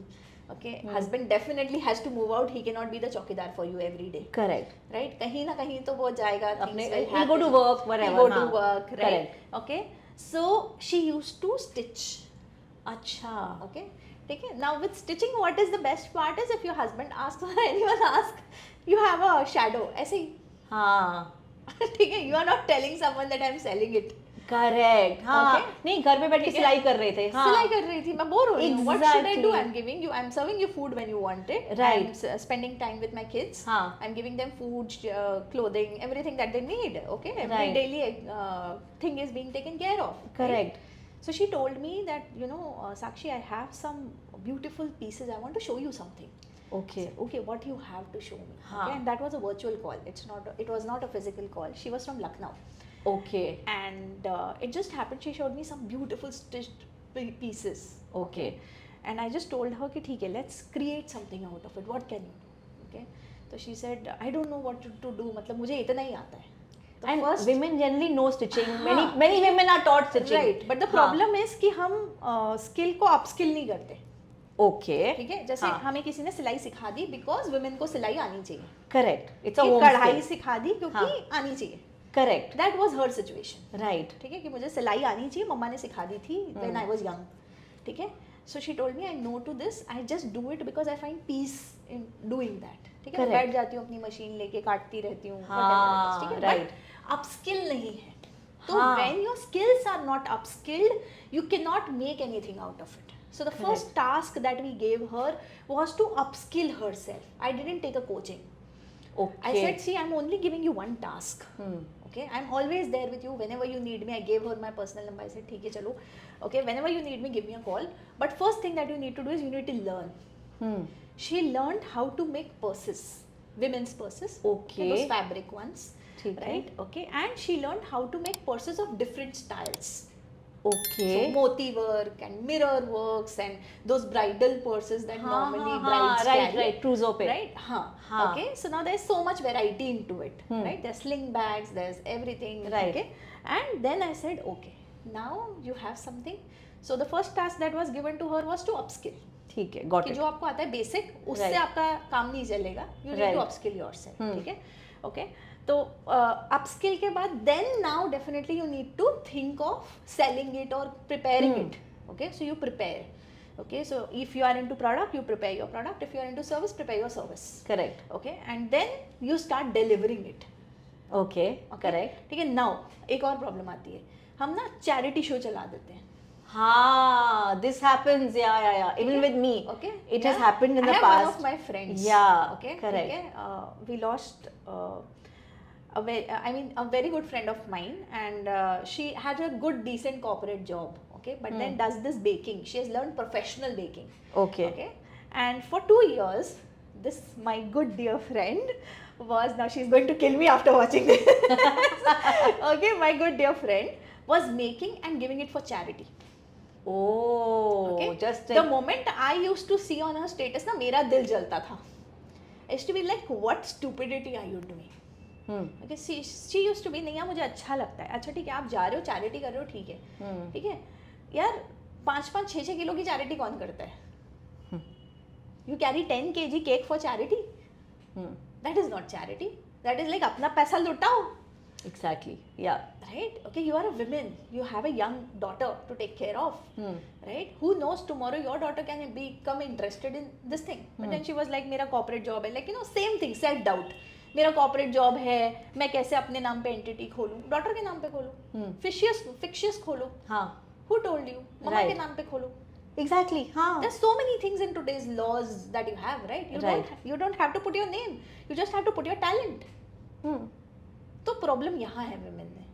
Okay, husband definitely has to move out. He cannot be the चौकीदार for you every day. Correct. Right, कहीं ना कहीं तो वो जाएगा. अपने things will he'll go to happen. work, whatever. He'll go to हाँ. work, right? Correct. Okay, so she used to stitch. अच्छा. Okay, ठीक है. Now with stitching, what is the best part is if your husband asks or anyone asks, you have a shadow. ऐसे ही. हाँ. ठीक है. You are not telling someone that I am selling it. Correct. हाँ. Okay. नहीं, घर पे बैठ के ठीक है? सिलाई कर रहे थे. हाँ. सिलाई कर रही थी. मैं बोर हो रही हूँ. What should I do? Exactly. I'm giving you. I'm serving you food when you want it. Right. I'm spending time with my kids. हाँ. I'm giving them food, clothing, everything that they need. Okay. Every Right. daily thing is being taken care of. Correct. Right? So she told me that Sakshi, I have some beautiful pieces. I want to show you something. Okay. Okay, what you have to show me. हाँ. Okay, and that was a virtual call. It was not a physical call. She was from Lucknow. Okay. And it just happened, she showed me some beautiful stitched pieces. Okay. And I just told her कि ठीक है, let's create something out of it. What can you do? Okay. So she said, I don't know what to do. मतलब मुझे इतना ही आता है. The And first, women generally know stitching. हाँ. Many women are taught stitching. right. But the problem is कि हम skill को upskill नहीं करते. Okay. ठीक है. जैसे हाँ. हमें किसी ने सिलाई सिखा दी because women को सिलाई आनी चाहिए. Correct. It's a कि home कढ़ाई skill. सिखा दी क्योंकि हाँ. आनी चाहिए. Correct. That was her situation. Right. ठीक है कि मुझे सिलाई आनी चाहिए, मम्मा ने सिखा दी थी when I was young. ठीक है. So she told me I no to this. I just do it because I find peace in doing that. ठीक है. बैठ जाती हूँ अपनी मशीन लेके काटती रहती हूँ. हाँ, ठीक है. right. But upskill नहीं है. तो हाँ. when your skills are not upskilled, you cannot make anything out of it. So the first task that we gave her was to upskill herself. I didn't take a coaching. Okay. I said, see, I'm only giving you one task. Hmm. Okay, I'm always there with you whenever you need me. I gave her my personal number. I said, ठीक है चलो. Okay, whenever you need me, give me a call. But first thing that you need to do is you need to learn. Hmm. She learned how to make purses, women's purses. Okay. Those fabric ones. ठीक है. Right. Okay, and she learned how to make purses of different styles. Okay. So moti work and mirror works and those bridal purses that normally brides right, carry. right. Trousseau पे. Right? हाँ. Okay. So now there's so much variety into it. Hmm. Right? There's sling bags. There's everything. Right. Okay. And then I said, okay, now you have something. So the first task that was given to her was to upskill. ठीक है. Got कि it. जो आपको आता है basic उससे Right. आपका काम नहीं चलेगा. You need Right. to upskill yourself. Hmm. ठीक है. Okay. तो upskill के बाद then now definitely you need to think of selling it or preparing it. Okay. So you prepare. Okay. So if you are into product, you prepare your product. If you are into service, prepare your service. Correct. Okay. And then you start delivering it. Okay. Okay? Correct. ठीक है. Now एक और problem आती है. हम ना charity show चला देते हैं. हाँ, this happens. Yeah. Even with me. Okay. It has happened in I the have past. one of my friends. Yeah. Okay. Correct. ठीक है. We lost a very good friend of mine, and she had a good, decent corporate job. Okay, but then does this baking. She has learned professional baking. Okay. Okay, and for 2 years, this my good dear friend was, now she's going to kill me after watching this. Okay, my good dear friend was making and giving it for charity. Oh. Okay, Just the moment I used to see on her status, ना मेरा दिल जलता था. I used to be like, what stupidity are you doing? Okay, she used to be, नहीं यार मुझे अच्छा लगता है. अच्छा ठीक है, आप जा रहे हो चैरिटी कर रहे हो, ठीक है. ठीक है यार, 5-5, 6-6 किलो की चैरिटी कौन करता है? You carry 10 kg cake for charity? That is not charity. That is like अपना पैसा लुटाओ. Exactly. Yeah. Right? Okay, you are a woman. You have a young daughter to take care of. Right? Who knows, tomorrow your daughter can become interested in this thing. But then she was like, मेरा corporate job है. Like, same thing, self-doubt. मेरा corporate job है, मैं कैसे अपने नाम पे entity खोलूं, डॉटर के नाम पे खोलूं, फिक्शियस खोलूं. हाँ. Who told you? Mamma Right. के नाम पे खोलो. Exactly. हाँ. There's so many things in today's laws that you have, right? Right. You don't have to put your name. You just have to put your talent. तो problem यहाँ है women में.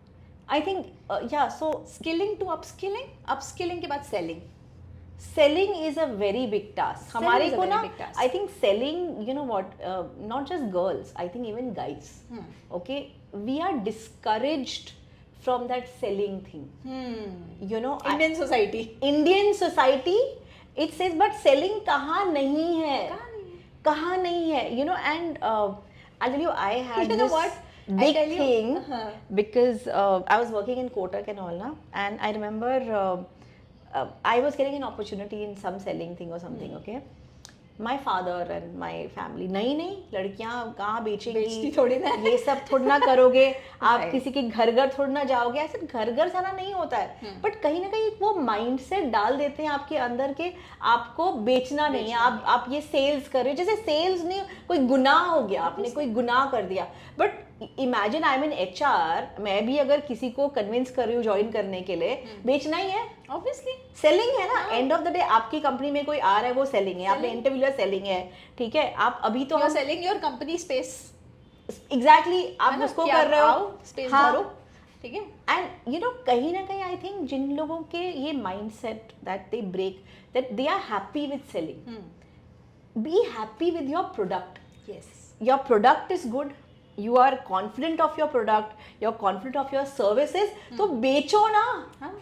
I think yeah. So Skilling to upskilling के बाद selling. selling is a very big task. Selling हमारे is a को very ना big task. I think selling, you know what, not just girls, I think even guys, okay, we are discouraged from that selling thing. You know, Indian society. Indian society, it says but selling कहाँ नहीं है, कहाँ नहीं है, you know. And I'll tell you, I had You know this what? I big tell you, thing because I was working in Kotak and all na, and I remember I was getting an opportunity in some selling thing or something, okay. My father and my family, नहीं लड़कियां कहाँ बेचेंगी, बेचती थोड़ी ना है। ये सब थोड़ा ना करोगे आप, Right. किसी के घर थोड़ा ना जाओगे, ऐसे घर जाना नहीं होता है. बट कहीं ना कहीं वो माइंडसेट डाल देते हैं आपके अंदर के आपको बेचना नहीं है, आप ये सेल्स कर रहे हो, जैसे सेल्स नहीं कोई गुनाह हो गया, आपने कोई गुनाह कर दिया. But imagine I am in HR, मैं भी अगर किसी को कन्विंस कर रही हूँ ज्वाइन करने के लिए, बेचना ही है, Obviously. सेलिंग है ना. एंड ऑफ द डे आपकी कंपनी में कोई आ रहा है, वो सेलिंग है, आपने इंटरव्यूअर सेलिंग है, ठीक है. आप अभी तो You are selling your company space. Exactly आप है ना? उसको कि कर आप रहे हो, आओ, space भरो, ठीक है. एंड यू नो कहीं ना कहीं आई थिंक जिन लोगों के ये mindset that they break, that they are happy with selling, be happy with your product. Yes. Your product is good, you are confident of your product, you're confident of your services, तो बेचो ना. हाँ.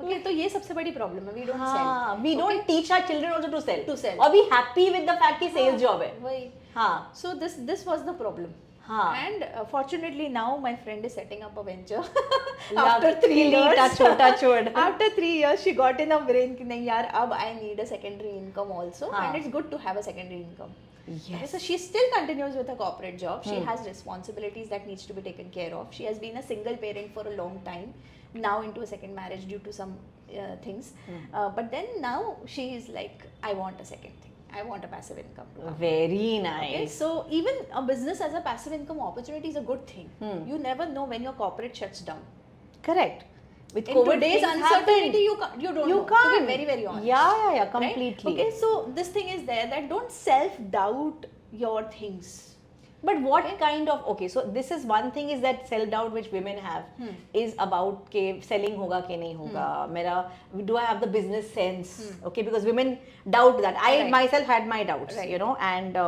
Okay, तो ये सबसे बड़ी problem है. We don't sell. हाँ, we don't teach our children also to sell. To sell. और be happy with the fact कि sales job है. वही. हाँ. So this was the problem. हाँ. And fortunately now my friend is setting up a venture. After 3 years. Touch wood. After 3 years she got in a brain कि नहीं यार अब I need a secondary income also. हाँ. And it's good to have a secondary income. Okay, Yes. so she still continues with her corporate job. She has responsibilities that needs to be taken care of. She has been a single parent for a long time, now into a second marriage due to some things. But then now she is like, I want a second thing. I want a passive income. to come. Very Okay, nice. so even a business as a passive income opportunity is a good thing. You never know when your corporate shuts down. Correct. With In COVID, today's things uncertainty, happened. you don't You know. To can't. be very, very honest. Yeah, Right? completely. Okay, so this thing is there that don't self-doubt your things. But what kind of, okay, so this is one thing is that self doubt which women have is about के selling होगा कि नहीं होगा, मेरा do I have the business sense, okay, because women doubt that. I Right. myself had my doubts, Right. you know, and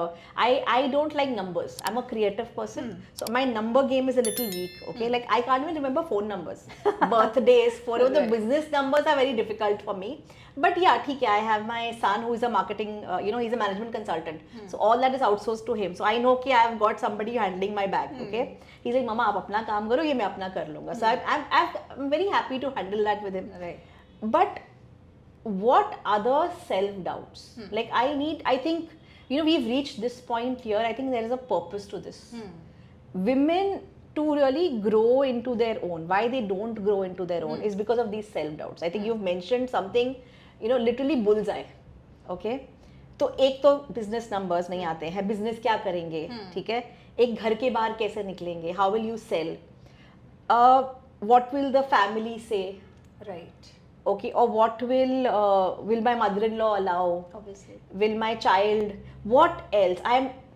I don't like numbers. I'm a creative person, so my number game is a little weak, okay, like I can't even remember phone numbers, birthdays, for the Right. business numbers are very difficult for me. But yeah, ठीक है, I have my son who is a marketing, you know, he's a management consultant. So all that is outsourced to him. So I know कि I have got somebody handling my bag, okay. He's like, Mama, आप अपना काम करो, ये मैं अपना कर लूँगा. So I'm very happy to handle that with him. Right. But what other self-doubts? Like I think, you know, we've reached this point here. I think there is a purpose to this. Women to really grow into their own, why they don't grow into their own is because of these self-doubts. I think you've mentioned something, you know, literally bullseye. Okay? तो एक तो business numbers नहीं आते हैं, business क्या करेंगे, ठीक है, एक घर के बाहर कैसे निकलेंगे, how will you sell, what will the family say, Right. okay, or what will my mother-in-law allow, Obviously. will my child, what else,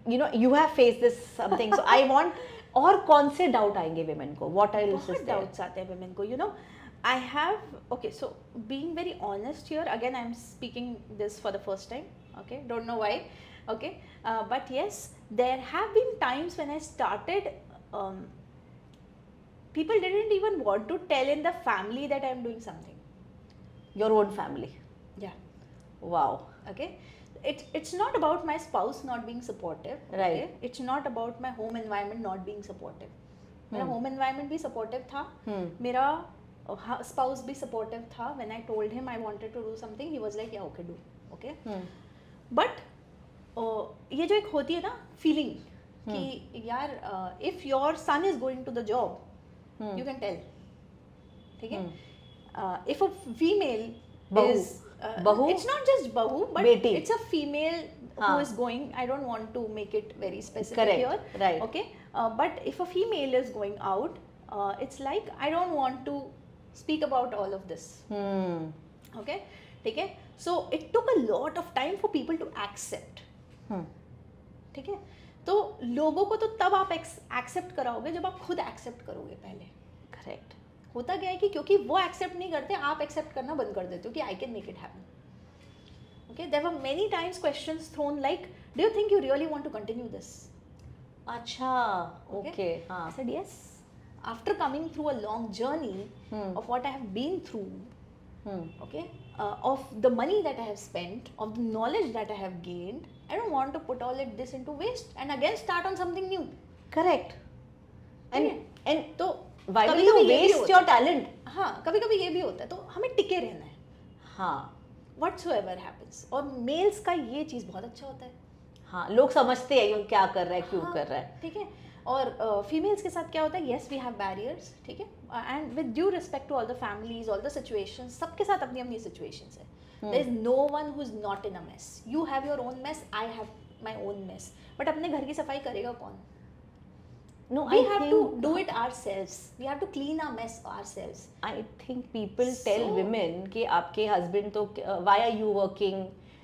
you know, you have faced this something, so I want, और कौन से doubt आएंगे women को, what else is बहुत there? doubts आते हैं women को. You know, I have, okay, so being very honest here, again I'm speaking this for the first time, okay, don't know why, okay, but yes, there have been times when I started, people didn't even want to tell in the family that I'm doing something. Your own family. Yeah. Wow. Okay, it's not about my spouse not being supportive. Right. Okay? It's not about my home environment not being supportive. मेरा home environment भी supportive था, मेरा spouse भी supportive था. When I told him I wanted to do something, he was like, yeah, okay, do, okay. But ये जो एक होती है ना feeling कि यार if your son is going to the job, you can tell, ठीक है. If a female Bahu. is Bahu? it's not just bahu, but Beti. it's a female who हाँ. is going. I don't want to make it very specific Correct. here. Right. Okay. But if a female is going out, it's like I don't want to speak about all of this. Okay. ठीक है. So it took a lot of time for people to accept. ठीक है. तो लोगों को तो तब आप एक्सेप्ट कराओगे जब आप खुद एक्सेप्ट करोगे पहले. करेक्ट. होता क्या है कि क्योंकि वो एक्सेप्ट नहीं करते, आप एक्सेप्ट करना बंद कर देते हो कि I can make it happen. Okay, there were many times questions thrown like, do you think you really want to continue this? अच्छा. ओके. हाँ. I said yes. After coming through a long journey of what I have been through, okay, of the money that I have spent, of the knowledge that I have gained, I don't want to put all this into waste and again start on something new. Correct. And तो why will कभी you कभी ये भी waste होता your है. talent? हाँ, कभी कभी ये भी होता है, तो हमें टिके रहना है. हाँ. Whatsoever happens. और मेल्स का ये चीज़ बहुत अच्छा होता है. हाँ, लोग समझते हैं ये क्या कर रहा है, क्यों हाँ, कर रहा है. ठीक है. और फीमेल्स के साथ क्या होता है, येस वी हैव बैरियर्स, ठीक है, and with due respect to all the families, all the situations, सबके साथ अपनी अपनी सिचुएशंस है. There is no one who is not in a mess. You have your own mess, I have my own mess, but अपने घर की सफाई करेगा कौन? No, We I have think, to do it ourselves. We have to clean our mess ourselves. I think people tell So- women कि आपके husband तो why are you working?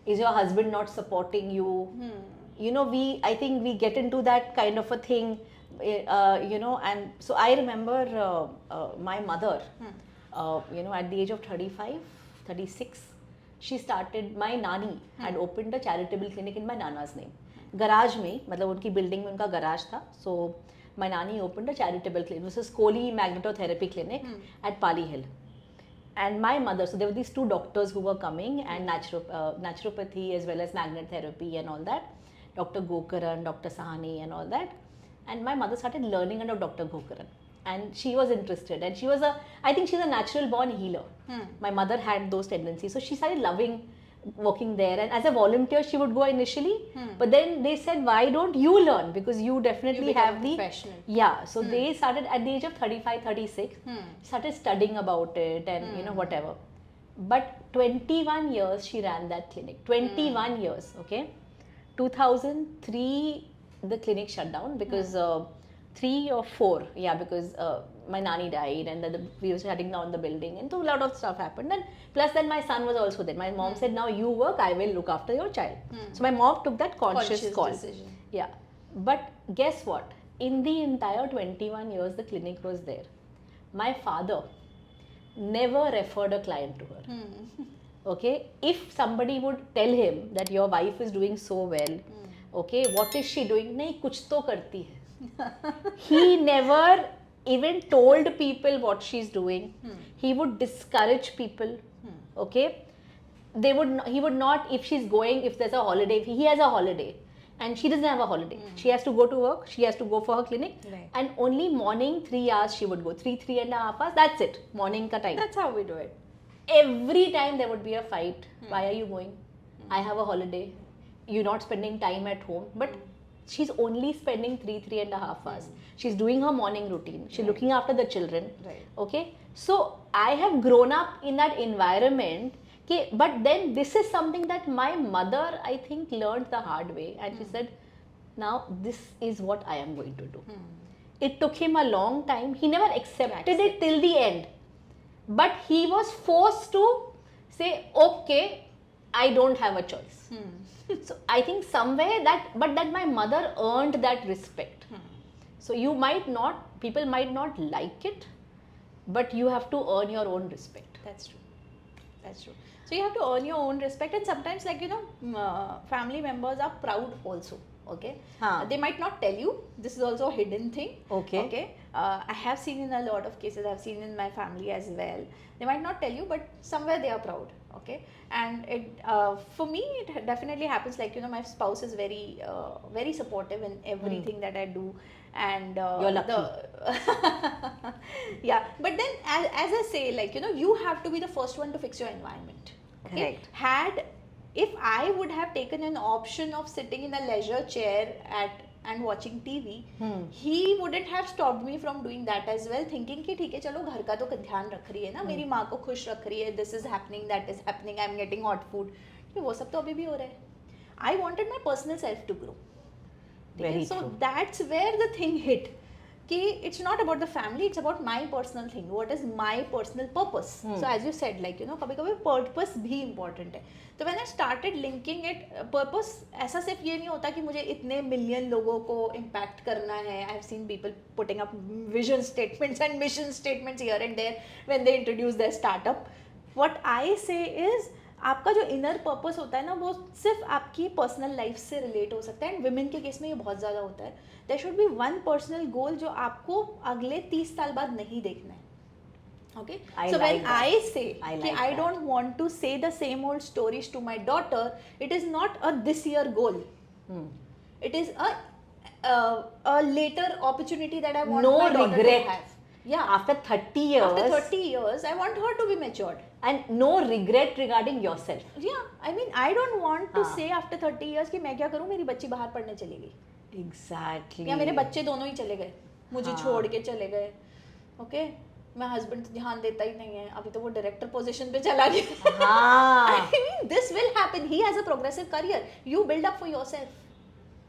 Is your husband not supporting you? You know, I think we get into that kind of a thing, you know, and so I remember my mother, you know, at the age of 35, 36, she started, my nani had opened a charitable clinic in my nana's name. Garage में, मतलब उनकी building में उनका garage था, so my nani opened a charitable clinic. This is Kohli Magnetotherapy Clinic at Pali Hill. And my mother, so there were these two doctors who were coming, and naturopathy as well as magnet therapy and all that. Dr. Gokaran, Dr. Sahani and all that. And my mother started learning under Dr. Gokaran. And she was interested. And she was I think she's a natural born healer. My mother had those tendencies. So she started loving working there, and as a volunteer she would go initially, but then they said, why don't you learn, because you definitely You become have a the professional. Yeah, so they started at the age of 35, 36, started studying about it, and you know, whatever. But 21 years she ran that clinic. 21 years. Okay, 2003 the clinic shut down because 3 or 4, yeah, because my nanny died, and then we were shutting down the building, and so a lot of stuff happened. And plus then my son was also there. My mom said, now you work, I will look after your child. So my mom took that conscious call. Decision. Yeah, but guess what? In the entire 21 years the clinic was there, my father never referred a client to her. Okay, if somebody would tell him that your wife is doing so well, okay, what is she doing? Nahi, kuch to karti hai. He never even told people what she's doing. He would discourage people. Okay, he would not, if she's going, if there's a holiday, if he has a holiday and she doesn't have a holiday, she has to go to work, she has to go for her clinic, Right. and only morning 3 hours she would go, 3.5 hours, that's it, morning ka time. That's how we do it. Every time there would be a fight. Why are you going? I have a holiday. You're not spending time at home. But she's only spending 3.5 hours. She's doing her morning routine. She's looking after the children. Right. Okay. So I have grown up in that environment. But then this is something that my mother, I think, learned the hard way. And she said, now this is what I am going to do. It took him a long time. He never accepted it till the end. But he was forced to say, okay, I don't have a choice. So I think somewhere that my mother earned that respect. So people might not like it, but you have to earn your own respect. That's true. That's true. So you have to earn your own respect, and sometimes, like, you know, family members are proud also. Okay, Haan. they might not tell you. This is also a hidden thing. Okay. Okay, I have seen in a lot of cases. I've seen in my family as well. They might not tell you, but somewhere they are proud. Okay, and it for me it definitely happens. Like, you know, my spouse is very very supportive in everything that I do, and You're lucky. Yeah, but then as I say, like, you know, you have to be the first one to fix your environment. Okay? Correct. If I would have taken an option of sitting in a leisure chair and watching TV, he wouldn't have stopped me from doing that as well, thinking कि ठीक है चलो घर का तो ध्यान रख रही है ना, मेरी माँ को खुश रख रही है, this is happening, that is happening, I'm getting hot food. कि वो सब तो अभी भी हो रहा है. I wanted my personal self to grow. Very So true. that's where the thing hit. कि it's not about the family, it's about my personal thing. What is my personal purpose? So as you said, like you know, कभी-कभी purpose भी important है. तो when I started linking it, purpose ऐसा सिर्फ ये नहीं होता कि मुझे इतने मिलियन लोगों को impact करना है. I have seen people putting up vision statements and mission statements here and there when they introduce their startup. What I say is आपका जो इनर पर्पस होता है ना, वो सिर्फ आपकी पर्सनल लाइफ से रिलेट हो सकता है. एंड वुमेन के केस में ये बहुत ज़्यादा होता है. There should be one personal goal जो आपको अगले 30 साल बाद नहीं देखना है. Okay, so when I say I don't want to say the same old stories to my daughter, it is not a this year goal. It is a later opportunity that I want my daughter to have. Yeah, after 30 years. After 30 years, I want her to be matured. And no regret regarding yourself. Yeah, I mean, I don't want to say after 30 years कि मैं क्या करूँ, मेरी बच्ची बाहर पढ़ने चली गई. Exactly. या मेरे बच्चे दोनों ही चले गए, मुझे छोड़ के चले गए. Okay, मैं हस्बैंड ध्यान देता ही नहीं है, अभी तो वो डायरेक्टर पोजीशन पे चला गया. I mean, this will happen. He has a progressive career. You build up for yourself.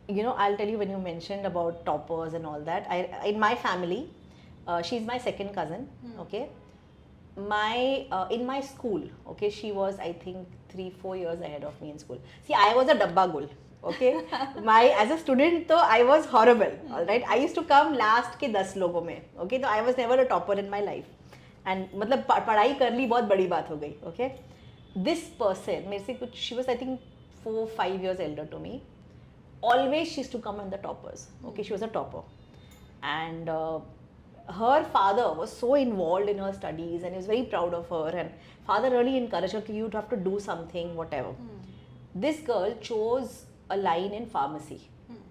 You know, I'll tell you, when you mentioned about toppers and all that, in my family, she's my second cousin. Okay, in my school, okay, she was, I think, 3-4 years ahead of me in school. See, I was a dabba gul. Okay, as a student, तो I was horrible. All right, I used to come last के 10 लोगों में. Okay, तो I was never a topper in my life. And मतलब पढ़ाई कर ली, बहुत बड़ी बात हो गई. Okay, this person मेरे से कुछ, she was I think 4-5 years elder to me. Always she used to come on the toppers. Okay, she was a topper, and her father was so involved in her studies and he was very proud of her, and father really encouraged her, you have to do something, whatever. This girl chose a line in pharmacy,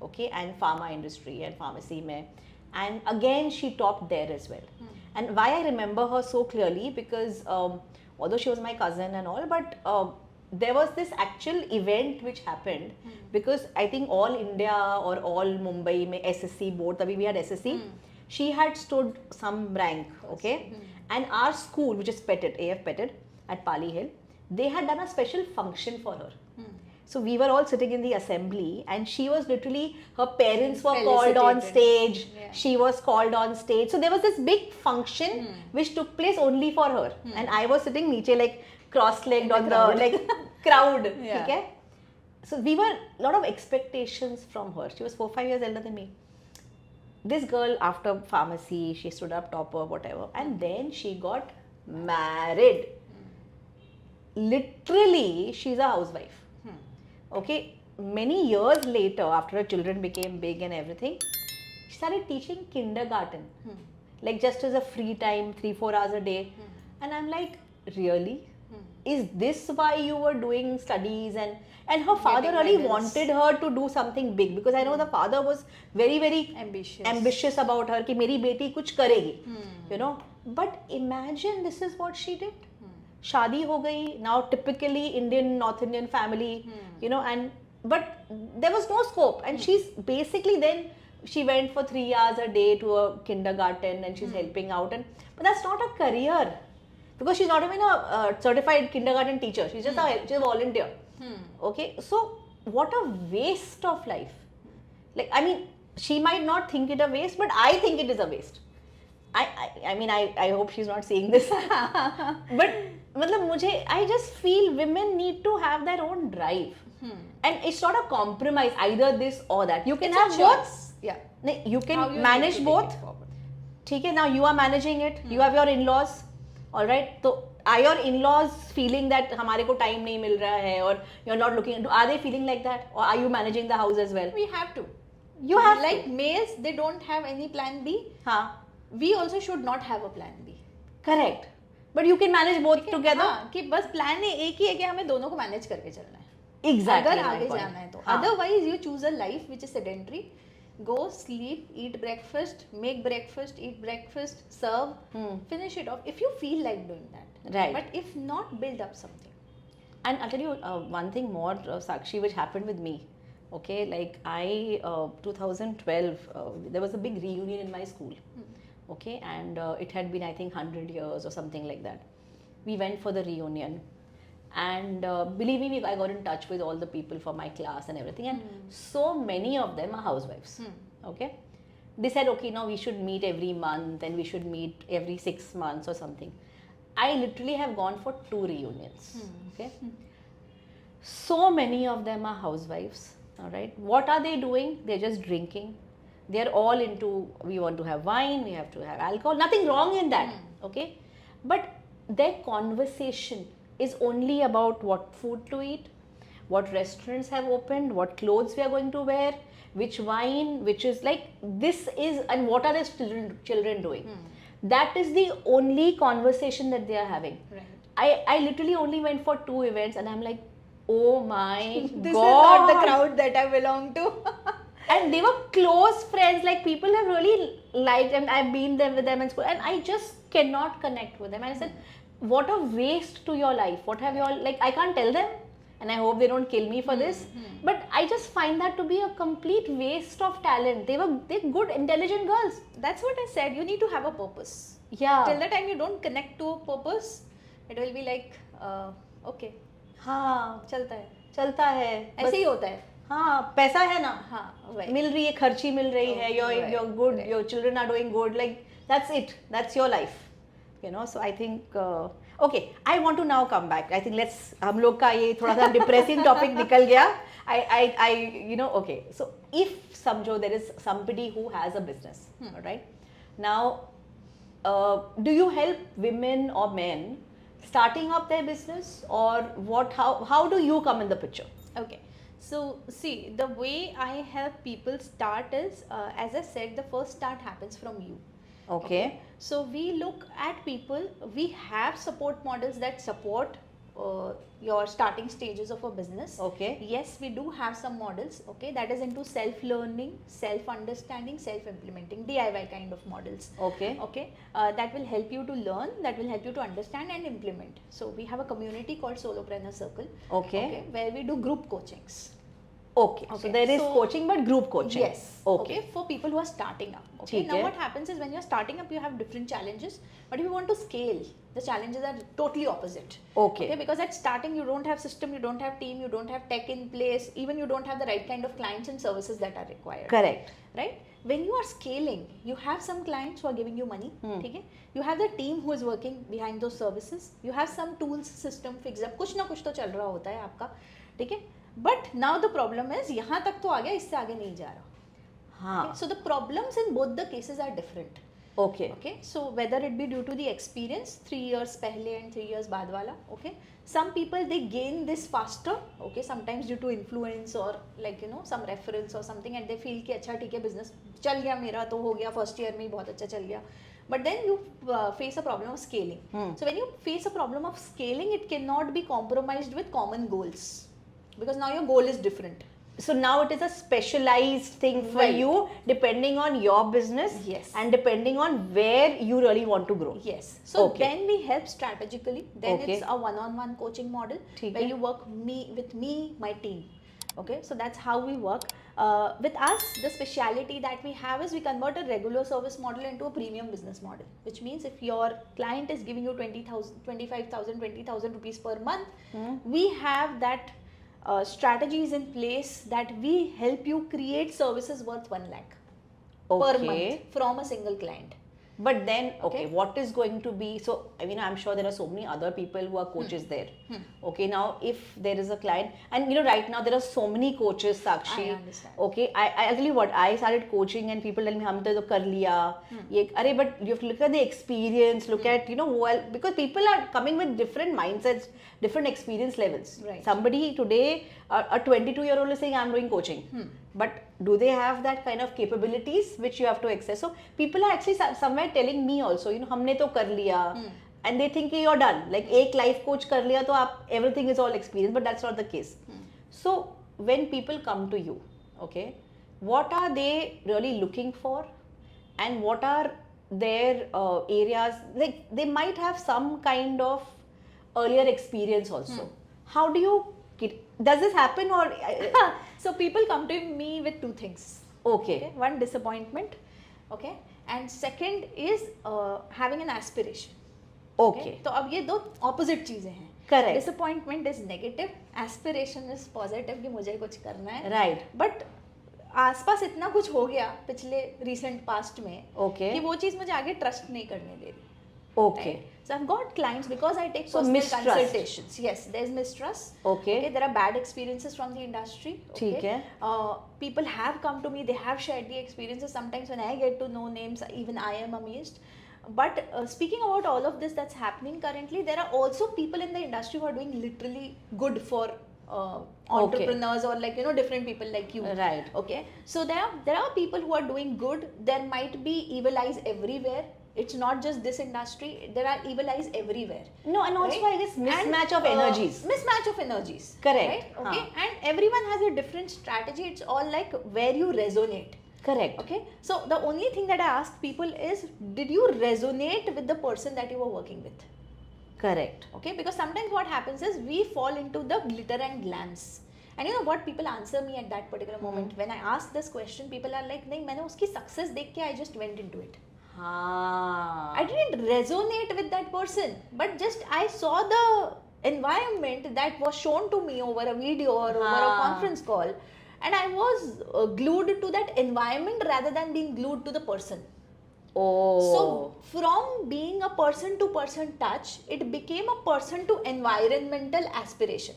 okay, and pharma industry and pharmacy mein, and again she topped there as well. And why I remember her so clearly, because although she was my cousin and all, but there was this actual event which happened, because I think all India or all Mumbai mein SSC board, tabhi we had SSC, she had stood some rank, okay, and our school, which is Pettit, AF Pettit at Pali Hill, they had done a special function for her. So we were all sitting in the assembly, and she was literally, her parents were called on stage, she was called on stage. So there was this big function which took place only for her, and I was sitting niche like cross-legged on the like crowd. Okay? So we were a lot of expectations from her. She was 4-5 years elder than me. This girl, after pharmacy, she stood up topper, whatever, and then she got married. Literally, she's a housewife. Okay, many years later, after her children became big and everything, she started teaching kindergarten, like just as a free time, 3-4 hours a day. And I'm like, really? Is this why you were doing studies? And her father really wanted her to do something big, because I know the father was very, very ambitious about her, कि मेरी बेटी कुछ करेगी, you know. But imagine this is what she did. शादी हो गई, now typically Indian, North Indian family, you know, but there was no scope, and she's basically, then she went for 3 hours a day to a kindergarten, and she's helping out, but that's not a career, because she's not even a certified kindergarten teacher, she's just she's a volunteer. Okay, so what a waste of life. Like, I mean, she might not think it a waste, but I think it is a waste. I mean, I hope she's not saying this. But I just feel women need to have their own drive. And it's not a compromise, either this or that. You can have both. Yeah. You can manage both. Okay, now you are managing it. You have your in-laws. Alright. So are your in-laws feeling that hamare ko time nahi mil raha hai, or you're not looking into, are they feeling like that? Or are you managing the house as well? We have to. You have like to. Males, they don't have any plan B. We also should not have a plan B. Correct. But you can manage both together. हाँ, कि बस plan एक ही है कि हमें दोनों को manage करके चलना है. Exactly. अगर आगे जाना है तो. Otherwise, you choose a life which is sedentary. Go sleep, eat breakfast, make breakfast, eat breakfast, serve, finish it off. If you feel like doing that. Right. But if not, build up something. And I'll tell you one thing more, Sakshi, which happened with me. Okay, like 2012, there was a big reunion in my school. Okay, and it had been, I think, 100 years or something like that. We went for the reunion, and believe me, I got in touch with all the people for my class and everything, and so many of them are housewives. Okay, they said, okay, now we should meet every month and we should meet every 6 months or something. I literally have gone for 2 reunions. Okay. So many of them are housewives. All right. What are they doing? They're just drinking. They're all into, we want to have wine, we have to have alcohol. Nothing wrong in that. Okay. But their conversation is only about what food to eat, what restaurants have opened, what clothes we are going to wear, which wine, which is like, this is, and what are their children doing. That is the only conversation that they are having. Right. I literally only went for 2 events and I'm like, oh my This God. is not the crowd that I belong to. And they were close friends, like people have really liked them. I've been there with them in school and I just cannot connect with them. And I said, what a waste to your life. What have you all, like, I can't tell them and I hope they don't kill me for this. But I just find that to be a complete waste of talent. They're good, intelligent girls. That's what I said. You need to have a purpose. Yeah. Till the time you don't connect to a purpose, it will be like, okay, हाँ, चलता है ऐसे ही होता है. हाँ, पैसा है ना, हाँ, right. मिल रही है, खर्ची मिल रही है, you're good, right. your children are doing good, like that's it, that's your life, you know. So I think okay, I want to now come back. I think let's, हम लोग का ये थोड़ा सा depressing topic निकल गया. I you know, okay, so if समझो there is somebody who has a business, right now, do you help women or men starting up their business, or what, how do you come in the picture? Okay, so see, the way I help people start is, as I said, the first start happens from you. Okay. So we look at people, we have support models that support your starting stages of a business. Okay. Yes, we do have some models, okay, that is into self-learning, self-understanding, self-implementing, DIY kind of models. Okay. Okay, that will help you to learn, that will help you to understand and implement. So we have a community called Solopreneur Circle. Okay. Where we do group coachings. Okay. So there is coaching, but group coaching. Yes. Okay. For people who are starting up. Okay. Now what happens is, when you're starting up, you have different challenges, but if you want to scale, the challenges are totally opposite. Okay. Because at starting, you don't have system, you don't have team, you don't have tech in place, even you don't have the right kind of clients and services that are required. Correct. Right? When you are scaling, you have some clients who are giving you money. Okay? You have the team who is working behind those services. You have some tools, system, fix up. कुछ ना कुछ तो चल रहा होता है आपका. ठीक है? But now the problem is, यहाँ तक तो आ गया, इससे आगे नहीं जा रहा. हाँ. Okay? So the problems in both the cases are different. Okay. Okay. So whether it be due to the experience, 3 years पहले and 3 years बाद वाला. Okay. Some people, they gain this faster. Okay. Sometimes due to influence or like, you know, some reference or something, and they feel कि अच्छा ठीक है, business चल गया मेरा तो हो गया, first year में ही बहुत अच्छा चल गया. But then you face a problem of scaling. So when you face a problem of scaling, it cannot be compromised with common goals. Because now your goal is different. So now it is a specialized thing for you, depending on your business. Yes. And depending on where you really want to grow. Yes. So then we help strategically. Then it's a one-on-one coaching model where you work with me, my team. Okay. So that's how we work. With us, the speciality that we have is we convert a regular service model into a premium business model. Which means if your client is giving you 20,000, 25,000, 20,000 rupees per month, we have that strategies in place that we help you create services worth 1 lakh per month from a single client. But then, okay, what is going to be, so I mean, I'm sure there are so many other people who are coaches there. Okay, now if there is a client, and you know, right now there are so many coaches, Sakshi. I understand. Okay, I tell you what, I started coaching and people tell me, hum to kar liya. But you have to look at the experience, look at, you know, well, because people are coming with different mindsets, different experience levels. Right. Somebody today, a 22-year-old is saying, I'm doing coaching. But do they have that kind of capabilities which you have to access? So people are actually somewhere telling me also, you know, हमने तो कर लिया, and they think you're done. Like एक life coach कर लिया तो आप everything is all experience, but that's not the case. So when people come to you, okay, what are they really looking for, and what are their areas? Like they might have some kind of earlier experience also. How do you does this happen, or so people come to me with 2 things. Okay. One, disappointment. Okay. And second is having an aspiration. Okay. तो अब ये दो opposite चीजें हैं. Correct. Disappointment is negative, aspiration is positive कि मुझे कुछ करना है. Right. But आसपास इतना कुछ हो गया पिछले recent past में Okay. कि वो चीज़ मुझे आगे trust नहीं करने दे रही. Okay. Right? So I've got clients because I take So personal mistrust. consultations. Yes, there's mistrust. Okay. There are bad experiences from the industry. ठीक है. People have come to me. They have shared the experiences. Sometimes when I get to know names, even I am amazed. But speaking about all of this that's happening currently, there are also people in the industry who are doing literally good for entrepreneurs or like different people like you. Right. Okay. So there are people who are doing good. There might be evil eyes everywhere. It's not just this industry. There are evil eyes everywhere. No, and also right? I guess mismatch of energies. Mismatch of energies. Correct. Right? Okay. And everyone has a different strategy. It's all like where you resonate. Correct. Okay. So the only thing that I ask people is, did you resonate with the person that you were working with? Correct. Okay. Because sometimes what happens is we fall into the glitter and glance. And you know what people answer me at that particular moment when I ask this question, people are like, नहीं मैंने उसकी success देख के I just went into it. I didn't resonate with that person, but just I saw the environment that was shown to me over a video or over a conference call, and I was glued to that environment rather than being glued to the person. Oh. So from being a person to person touch, it became a person to environmental aspiration.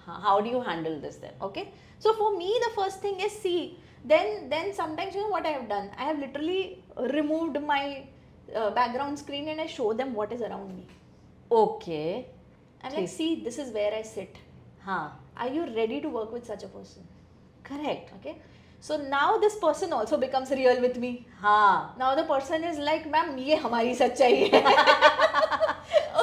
How do you handle this then? Okay. So for me, the first thing is then sometimes what I have done, I have literally removed my background screen and I show them what is around me. Okay. I'm like, see, this is where I sit. Are you ready to work with such a person? Correct. Okay. So now this person also becomes real with me. Now the person is like, ma'am, ये हमारी सच्चाई है.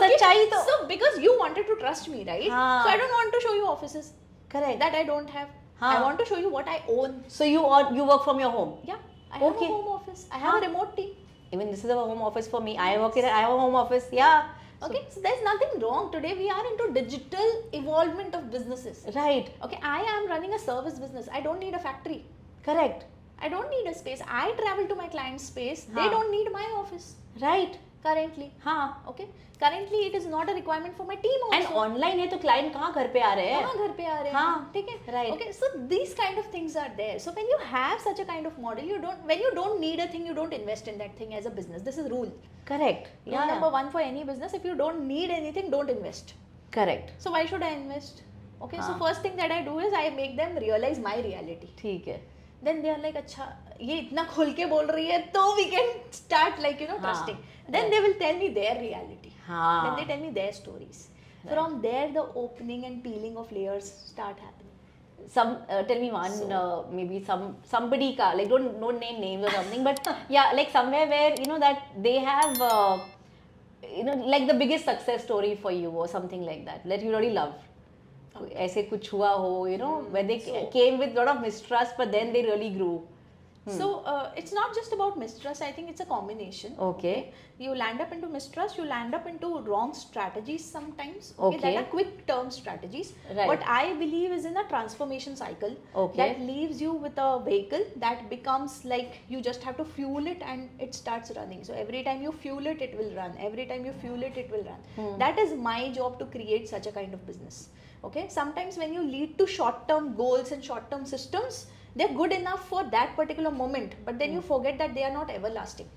सच्चाई तो. So because you wanted to trust me, right? So I don't want to show you offices. Correct. That I don't have. I want to show you what I own. So you work from your home? Yeah. I have a home office. I have a remote team. Even this is a home office for me. I have a home office. Yeah. Okay. So there's nothing wrong. Today we are into digital evolvement of businesses. Right. Okay. I am running a service business. I don't need a factory. Correct. I don't need a space. I travel to my client's space. They don't need my office. Right. Currently. Okay. Currently it is not a requirement for my team also. And online है तो client कहाँ घर पे आ रहे हैं? कहाँ घर पे आ रहे हैं? ठीक है? Right. Okay. So these kind of things are there. So when you have such a kind of model, when you don't need a thing, you don't invest in that thing as a business. This is rule. Correct. Rule number one for any business: if you don't need anything, don't invest. Correct. So why should I invest? Okay. So first thing that I do is I make them realize my reality. ठीक है. Then they are like, अच्छा ये इतना खुल के बोल रही है तो we can start like trusting. Then they will tell me their reality. Then they tell me their stories. From there the opening and peeling of layers start happening. Tell me one, maybe somebody ka, like don't name names or something, but yeah, like somewhere where that they have like the biggest success story for you or something like that you really love. ऐसे कुछ हुआ हो, where they came with lot of mistrust, but then they really grew. So it's not just about mistrust. I think it's a combination. Okay. You land up into mistrust. You land up into wrong strategies sometimes. Okay. That are quick term strategies. Right. What I believe is in a transformation cycle. Okay. That leaves you with a vehicle that becomes like you just have to fuel it and it starts running. So every time you fuel it, it will run. Every time you fuel it, it will run. That is my job, to create such a kind of business. Okay. Sometimes when you lead to short-term goals and short-term systems, they're good enough for that particular moment, but then you forget that they are not everlasting.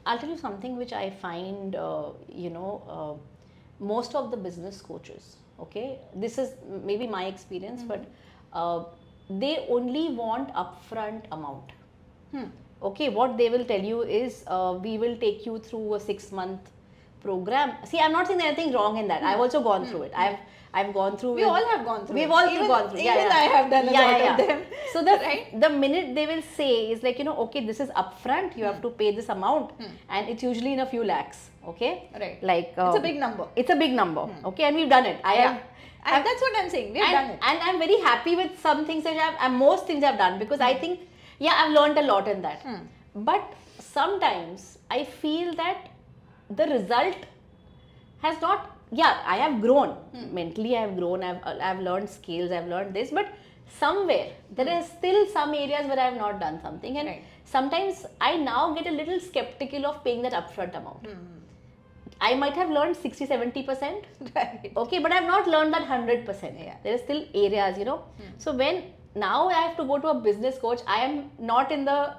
I'll tell you something which I find, most of the business coaches, okay, this is maybe my experience, but they only want upfront amount. Okay, what they will tell you is, we will take you through a 6-month program. See, I'm not saying anything wrong in that. I've also gone through it. I've gone through. We all have gone through. We've all gone through. Even I have done a lot of them. So the minute they will say is like, okay, this is upfront. You have to pay this amount, and it's usually in a few lakhs. Okay. Right. Like it's a big number. It's a big number. Okay, and we've done it. That's what I'm saying. We've done it. And I'm very happy with some things that and most things I've done, because I think, I've learned a lot in that. But sometimes I feel that the result has not. I have grown mentally. I have grown. I've learned skills. I've learned this, but somewhere there is still some areas where I have not done something, and sometimes I now get a little skeptical of paying that upfront amount. I might have learned 60-70%, Right. okay, but I have not learned that 100%. There are still areas, So when now I have to go to a business coach. I am not in the.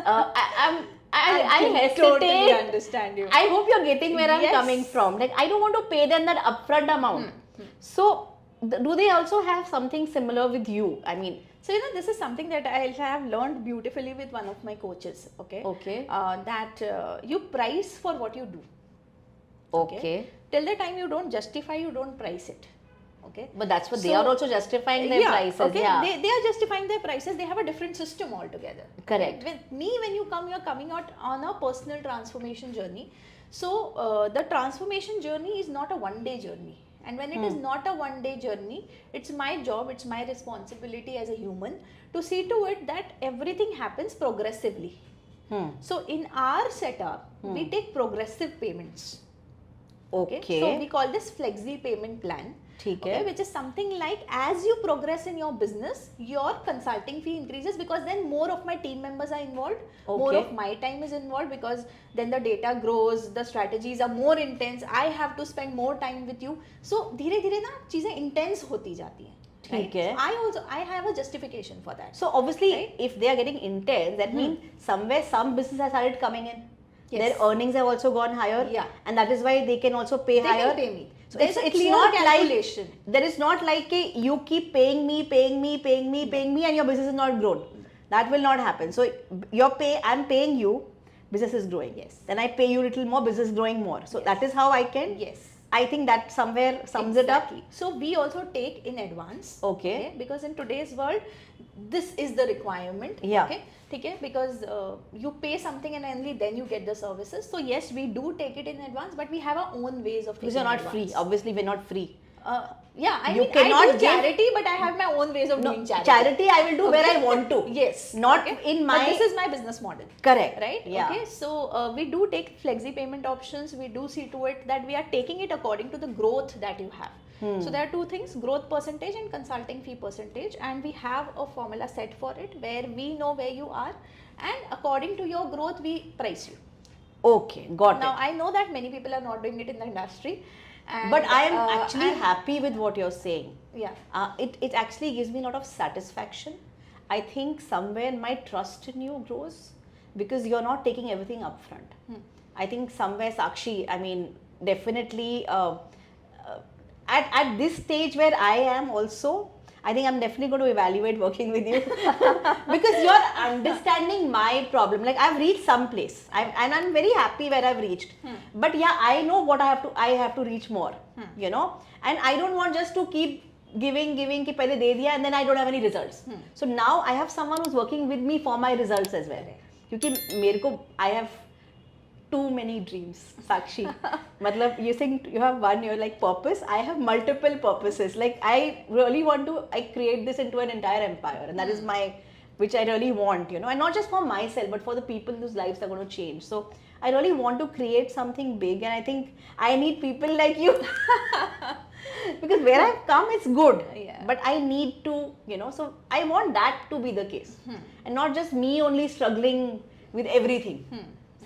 I hesitate. totally understand you. I hope you're getting where I'm Yes. coming from. Like, I don't want to pay them that upfront amount. So, do they also have something similar with you? I mean, So, you know, this is something that I have learned beautifully with one of my coaches. Okay. Okay. That you price for what you do. okay. Till the time you don't justify, you don't price it. Okay. But that's what they So, are also justifying their prices. Okay. Yeah. They are justifying their prices. They have a different system altogether. Correct. With me, when you come, you're coming out on a personal transformation journey. So the transformation journey is not a one-day journey. And when it is not a one-day journey, it's my job, it's my responsibility as a human to see to it that everything happens progressively. So in our setup, we take progressive payments. Okay. So we call this flexi payment plan. ठीक है. Which is something like as you progress in your business, your consulting fee increases because then more of my team members are involved, more Okay. of my time is involved because then the data grows, the strategies are more intense, I have to spend more time with you. So धीरे धीरे ना चीजें intense होती जाती हैं. ठीक है. I have a justification for that. So obviously, Right? if they are getting intense, that means somewhere some business has started coming in. Yes. Their earnings have also gone higher, Yeah. and that is why they can also pay They higher. can pay me. So There's a it's clear not calculation. like there is not like you keep paying me, and your business is not grown. That will not happen. So your pay, I'm paying you, business is growing. Yes. Then I pay you little more, business is growing more. So that is how I can. Yes. I think that somewhere sums Exactly. it up. So we also take in advance. Okay. Because in today's world, this is the requirement. Yeah. Okay. Okay. Because you pay something and only then you get the services. So yes, we do take it in advance, but we have our own ways of taking Because you're not advance. free. Obviously, we're not free. Yeah, I You mean, I cannot do give- charity, but I have my own ways of No, doing charity. charity I will do where I Okay. want to. Yes. Not Okay. in my. But this is my business model. Correct. Right? Yeah. Okay. So we do take flexi payment options. We do see to it that we are taking it according to the growth that you have. So there are two things: growth percentage and consulting fee percentage, and we have a formula set for it where we know where you are, and according to your growth, we price you. Okay, got Now it. I know that many people are not doing it in the industry, and, But I am actually and- happy with what you're saying. Yeah. It actually gives me a lot of satisfaction. I think somewhere my trust in you grows because you're not taking everything up front. I think somewhere Sakshi, I mean, definitely at this stage where I am also, I think I'm definitely going to evaluate working with you because you're understanding my problem. Like I've reached some place and I'm very happy where I've reached. But yeah, I know what I have to reach more, you know, and I don't want just to keep giving कि पहले दे दिया and then I don't have any results. So now I have someone who's working with me for my results as well. क्योंकि मेरे को I have too many dreams, Sakshi. मतलब you think you have one, you're like purpose. I have multiple purposes. Like I really want to, I create this into an entire empire, and that is my, which I really want, you know, and not just for myself, but for the people whose lives are going to change. So I really want to create something big, and I think I need people like you. Because where I've come, it's good, Yeah. but I need to, you know, so I want that to be the case, and not just me only struggling with everything.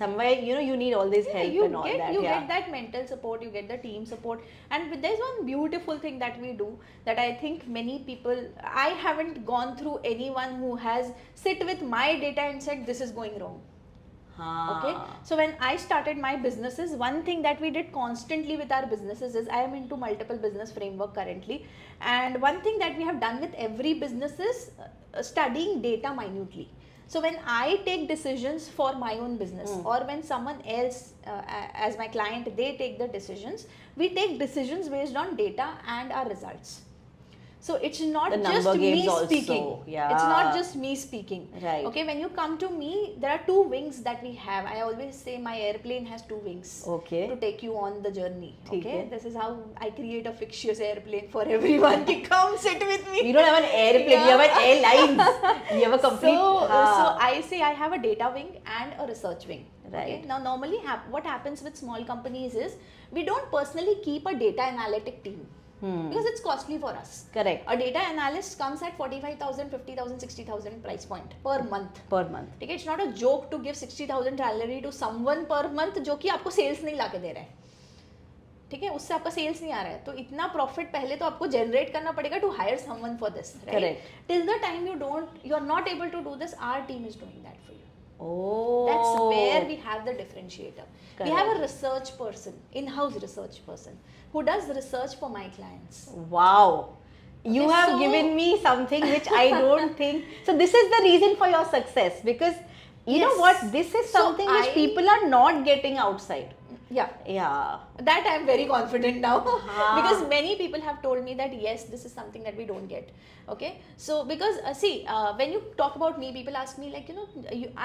Somewhere, you know, you need all this help you and all get, that. You yeah. get that mental support, you get the team support, and there's one beautiful thing that we do that I think many people, I haven't gone through anyone who has sit with my data and said this is going wrong. Okay, so when I started my businesses, one thing that we did constantly with our businesses is, I am into multiple business framework currently, and one thing that we have done with every business is studying data minutely. So when I take decisions for my own business, or when someone else as my client, they take the decisions, we take decisions based on data and our results. So it's not The just number me games also, speaking. yeah. It's not just me speaking. Right. Okay, when you come to me, there are two wings that we have. I always say my airplane has two wings. Okay. To take you on the journey. ठीक Okay. है. This is how I create a fictitious airplane for everyone to come sit with me. We don't have an airplane, we have an airlines. We have a complete. So I say I have a data wing and a research wing. Right. Okay? Now normally what happens with small companies is we don't personally keep a data analytic team because it's costly for us. Correct. A data analyst comes at 45,000, 50,000, 60,000 price point per month. Per month. ठीक है, it's not a joke to give 60,000 salary to someone per month जो कि आपको sales नहीं लाके दे रहा है. ठीक है, उससे आपका सेल्स नहीं आ रहा है, तो इतना प्रॉफिट पहले तो आपको जनरेट करना पड़ेगा to hire someone for this, right? Till the time you are not able to do this, our team is doing that for you. Oh, That's where we have the differentiator. Correct. We have a research person, in-house research person, who does research for my clients. Wow. You Okay, have so- given me something which I don't think. So this is the reason for your success, because you know Yes. what? This is So something which I- people are not getting outside. Yeah. Yeah. That I'm very confident now Ah. because many people have told me that yes, this is something that we don't get. Okay, so because see, when you talk about me, people ask me like,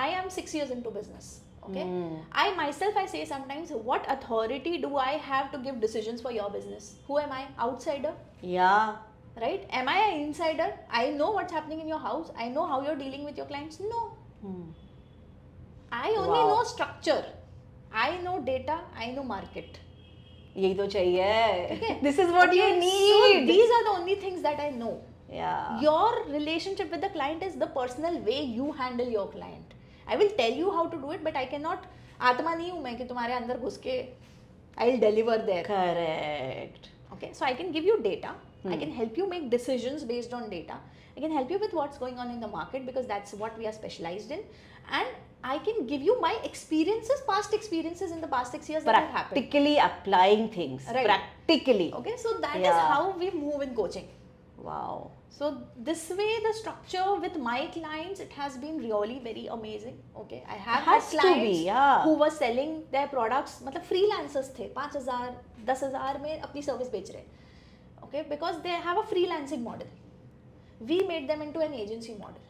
I am 6 years into business. Okay, I myself, I say sometimes, what authority do I have to give decisions for your business? Who am I? Outsider, Yeah. right? Am I an insider? I know what's happening in your house. I know how you're dealing with your clients. No, I only Wow. know structure. I know data. I know market. यही तो चाहिए. Okay. This is what you Okay, need. So these are the only things that I know. Yeah. Your relationship with the client is the personal way you handle your client. I will tell you how to do it, but I cannot. आत्मा नहीं हूँ मैं कि तुम्हारे अंदर घुस के I'll deliver there. Correct. Okay, so I can give you data. I can help you make decisions based on data. I can help you with what's going on in the market because that's what we are specialized in. And I can give you my experiences, past experiences in the past 6 years that have happened. Practically applying things. Right. Practically. Okay, so that is Yeah. how we move in coaching. Wow. So this way, the structure with my clients, it has been really very amazing. Okay, I have It had has to clients be, yeah. who were selling their products. मतलब freelancers थे, 5,000, 10,000 में अपनी service बेच रहे. Okay, because they have a freelancing model. We made them into an agency model.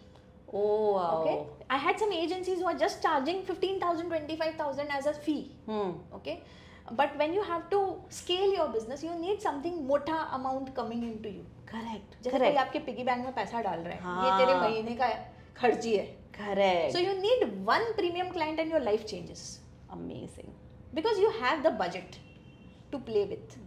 Oh wow. Okay, I had some agencies who are just charging 15,000, 25,000 as a fee. Okay, but when you have to scale your business, you need something मोटा amount coming into you. Correct. जैसे कोई आपके piggy bank में पैसा डाल रहा है, ये तेरे महीने का खर्ची है. Correct. So you need one premium client and your life changes Amazing. because you have the budget to play with.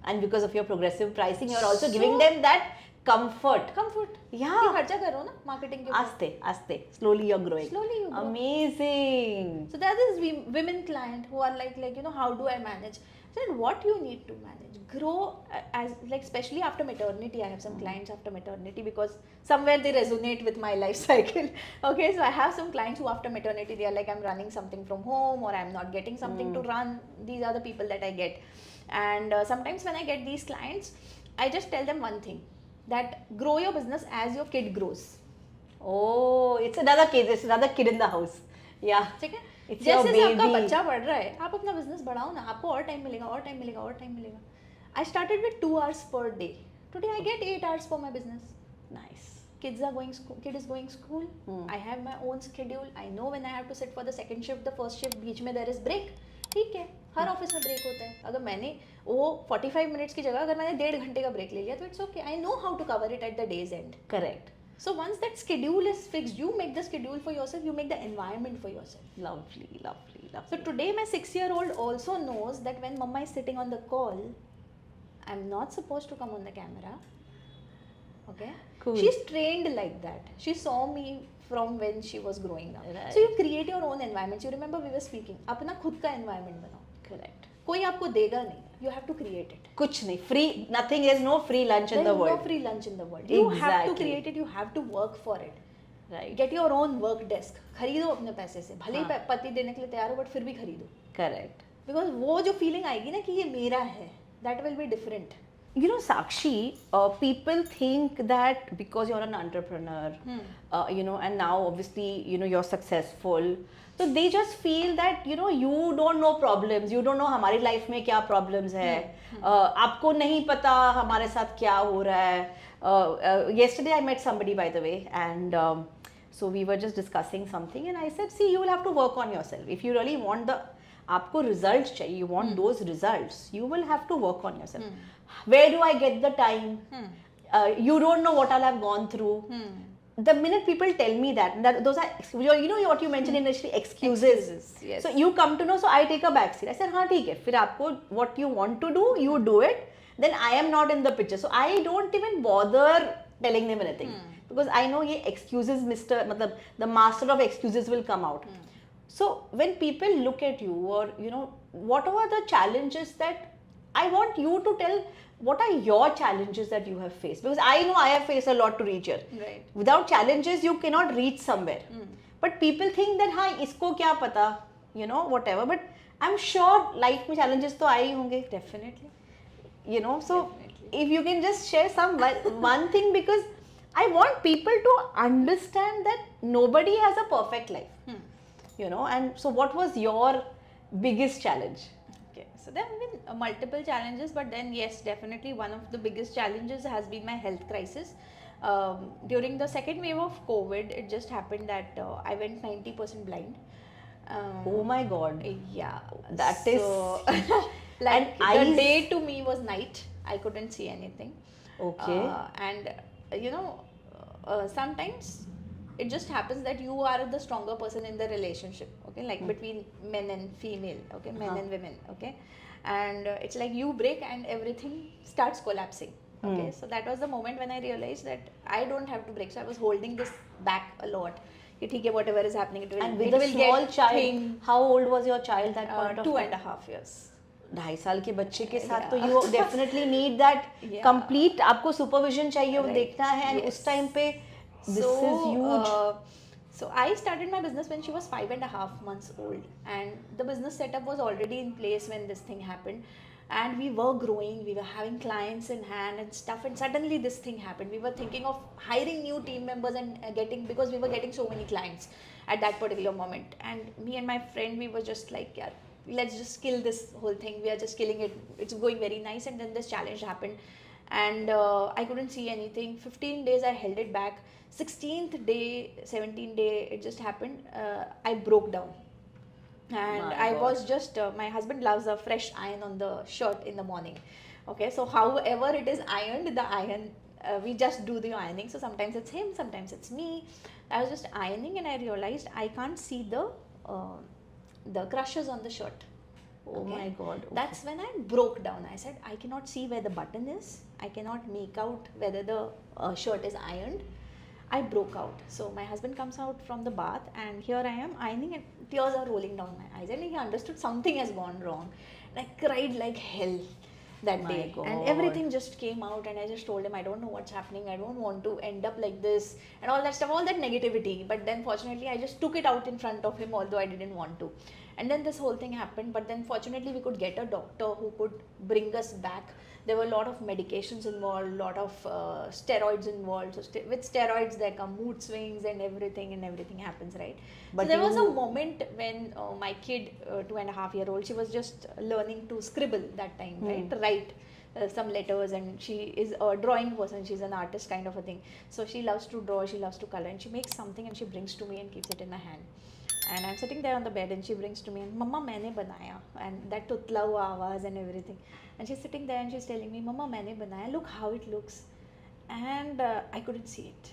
And because of your progressive pricing, you're also So- giving them that comfort. Comfort. Yeah. ये खर्चा करो ना marketing के ऊपर. Aste. Slowly you're growing. Slowly you grow. Amazing. So there is women client who are like how do I manage? I said what you need to manage, grow as like especially after maternity. I have some clients after maternity because somewhere they resonate with my life cycle. Okay, so I have some clients who after maternity they are like I'm running something from home or I'm not getting something to run. These are the people that I get, and sometimes when I get these clients, I just tell them one thing, that grow your business as your kid grows. Oh, it's another kid in the house. Yeah. ठीक है, It's your जैसे आपका baby. बच्चा बढ़ रहा है, आप अपना बिजनेस बढ़ाओ ना, आपको और टाइम मिलेगा, और टाइम मिलेगा, और टाइम मिलेगा. I started with 2 hours per day. Today I get 8 hours for my business. Nice. Kid is going school. I have my own schedule. I know when I have to sit for the second shift, the first shift, बीच में there is break. ठीक है, हर office में break होता है. अगर मैंने वो 45 minutes की जगह अगर मैंने 1.5 घंटे का ब्रेक ले लिया तो it's okay. I know how to cover it at the day's end. Correct. So once that schedule is fixed, you make the schedule for yourself, you make the environment for yourself. Lovely. So today my 6-year-old also knows that when mama is sitting on the call, I'm not supposed to come on the camera. Okay? Cool. She's trained like that. She saw me from when she was growing up. Right. So you create your own environment. You remember we were speaking. अपना खुद का environment बनाओ. Correct. कोई आपको देगा नहीं. You have to create it. कुछ नहीं. Free. Nothing is no free lunch in There the is world. no free lunch in the world. You have to Exactly. create it. You have to work for it. Right. Get your own work desk. खरीदो अपने पैसे से. भले ही हाँ. पति देने के लिए तैयार हो, बट फिर भी खरीदो. Correct. Because वो जो feeling आएगी ना कि ये मेरा है, that will be different. You know, Sakshi, people think that because you're an entrepreneur, and now obviously, you're successful, so they just feel that, you don't know problems, you don't know हमारी life में क्या problems है, आपको नहीं पता हमारे साथ क्या हो रहा है. Yesterday I met somebody, by the way, and so we were just discussing something, and I said, see, you will have to work on yourself. If you really want आपको results चाहिए, you want those results, you will have to work on yourself. Where do I get the time? You don't know what I'll have gone through. The minute people tell me that those are, what you mentioned initially, excuses. Yes. So you come to know, so I take a back seat. I said, हाँ ठीक है, फिर आपको what you want to do, you do it. Then I am not in the picture. So I don't even bother telling them anything. Because I know ये excuses, मतलब the master of excuses will come out. So when people look at you, or what are the challenges that I want you to tell what are your challenges that you have faced, because I know I have faced a lot to reach here. Right. Without challenges, you cannot reach somewhere. But people think that हाँ इसको क्या पता, you know, whatever. But I'm sure life में challenges तो आए ही होंगे. Definitely. You know, so Definitely. if you can just share some one thing, because I want people to understand that nobody has a perfect life. You know, and so what was your biggest challenge? Okay, so there have been multiple challenges, but then yes, definitely one of the biggest challenges has been my health crisis. During the second wave of COVID, it just happened that I went 90% blind. Oh my God. Yeah, That is like and the eyes- day to me was night. I couldn't see anything. Okay. And you know, sometimes it just happens that you are the stronger person in the relationship, okay, like between men and female, okay, men and women, okay, and it's like you break and everything starts collapsing, okay. So that was the moment when I realized that I don't have to break. So I was holding this back a lot. Okay, whatever is happening, it will, And with it a will small get child, thing, how old was your child that point of 2.5 years. 2.5 साल के बच्चे के साथ Yeah. तो you definitely need that Yeah. complete, आपको supervision चाहिए, वो Right. देखना है, and Yes. उस time पे this is huge. So I started my business when she was 5.5 months old, and the business setup was already in place when this thing happened, and we were growing, we were having clients in hand and stuff, and suddenly this thing happened. We were thinking of hiring new team members and getting, because we were getting so many clients at that particular moment, and me and my friend, we were just like, yeah, let's just kill this whole thing, we are just killing it, it's going very nice. And then this challenge happened, and I couldn't see anything. 15 days I held it back. 16th day, 17th day, it just happened. I broke down, and My I God. was just my husband loves a fresh iron on the shirt in the morning. Okay, so however it is ironed, the iron, we just do the ironing. So sometimes it's him, sometimes it's me. I was just ironing, and I realized I can't see the crushes on the shirt. Oh my God. Okay. That's when I broke down. I said, I cannot see where the button is. I cannot make out whether the shirt is ironed. I broke out. So my husband comes out from the bath, and here I am ironing, and tears are rolling down my eyes. And he understood something has gone wrong. And I cried like hell that My day. God. And everything just came out, and I just told him, I don't know what's happening. I don't want to end up like this and all that stuff, all that negativity. But then fortunately, I just took it out in front of him, although I didn't want to. And then this whole thing happened, but then fortunately we could get a doctor who could bring us back. There were a lot of medications involved, a lot of steroids involved. So with steroids there come mood swings and everything happens, right? But so there was a you- moment when my kid, 2.5-year-old, she was just learning to scribble that time, right? Write some letters, and she is a drawing person, she's an artist kind of a thing. So she loves to draw, she loves to color, and she makes something and she brings to me and keeps it in my hand. And I'm sitting there on the bed, and she brings to me, and Mama, maine banaya, and that tutla hua awaaz and everything. And she's sitting there and she's telling me, Mama, maine banaya, look how it looks. And I couldn't see it.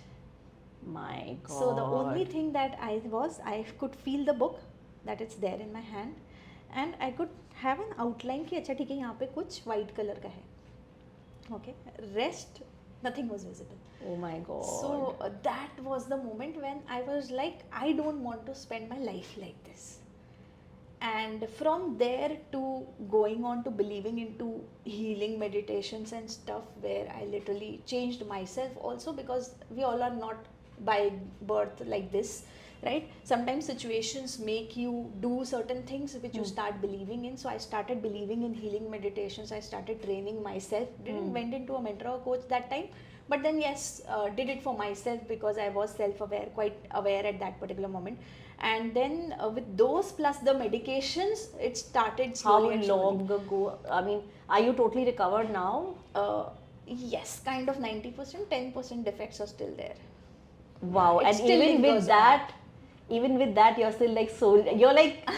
My God. So the only thing that I could feel the book, that it's there in my hand, and I could have an outline कि अच्छा ठीक है यहाँ पे कुछ white color का है. Okay, rest nothing was visible. Oh my God. So that was the moment when I was like, I don't want to spend my life like this. And from there to going on to believing into healing meditations and stuff, where I literally changed myself also, because we all are not by birth like this, right? Sometimes situations make you do certain things which you start believing in. So I started believing in healing meditations. I started training myself. Didn't went into a mentor or coach that time, but then yes, did it for myself because I was self-aware, quite aware at that particular moment. And then with those plus the medications, it started How slowly and slowly. long ago? I mean, are you totally recovered now? Yes, kind of 90%, 10% defects are still there. Wow. It And still even lingers with that, you're still like you're like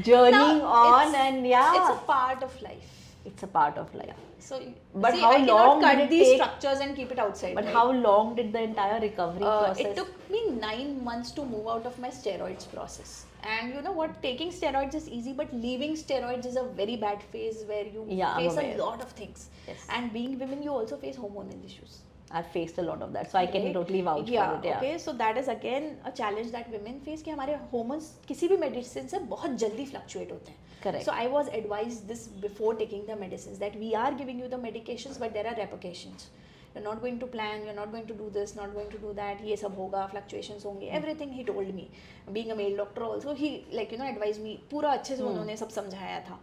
journeying Now, on, it's- and yeah, It's a part of life. it's a part of life. So, But see, how I cannot long cut did it these take- structures and keep it outside. But right? how long did the entire recovery process? It took me 9 months to move out of my steroids process. And you know what? Taking steroids is easy, but leaving steroids is a very bad phase where you Yeah, I'm face a aware. lot of things. Yes. And being women, you also face hormonal issues. I've faced a lot of that, so I can Right? totally vouch for it. Yeah. Okay, so that is again a challenge that women face कि हमारे hormones किसी भी medicine से बहुत जल्दी fluctuate होते हैं. Correct. So I was advised this before taking the medicines, that we are giving you the medications but there are repercussions. You're not going to plan, you're not going to do this, not going to do that, ये सब होगा, fluctuations होंगे, everything he told me. Being a male doctor also, he like advised me, पूरा अच्छे से उन्होंने सब समझाया था.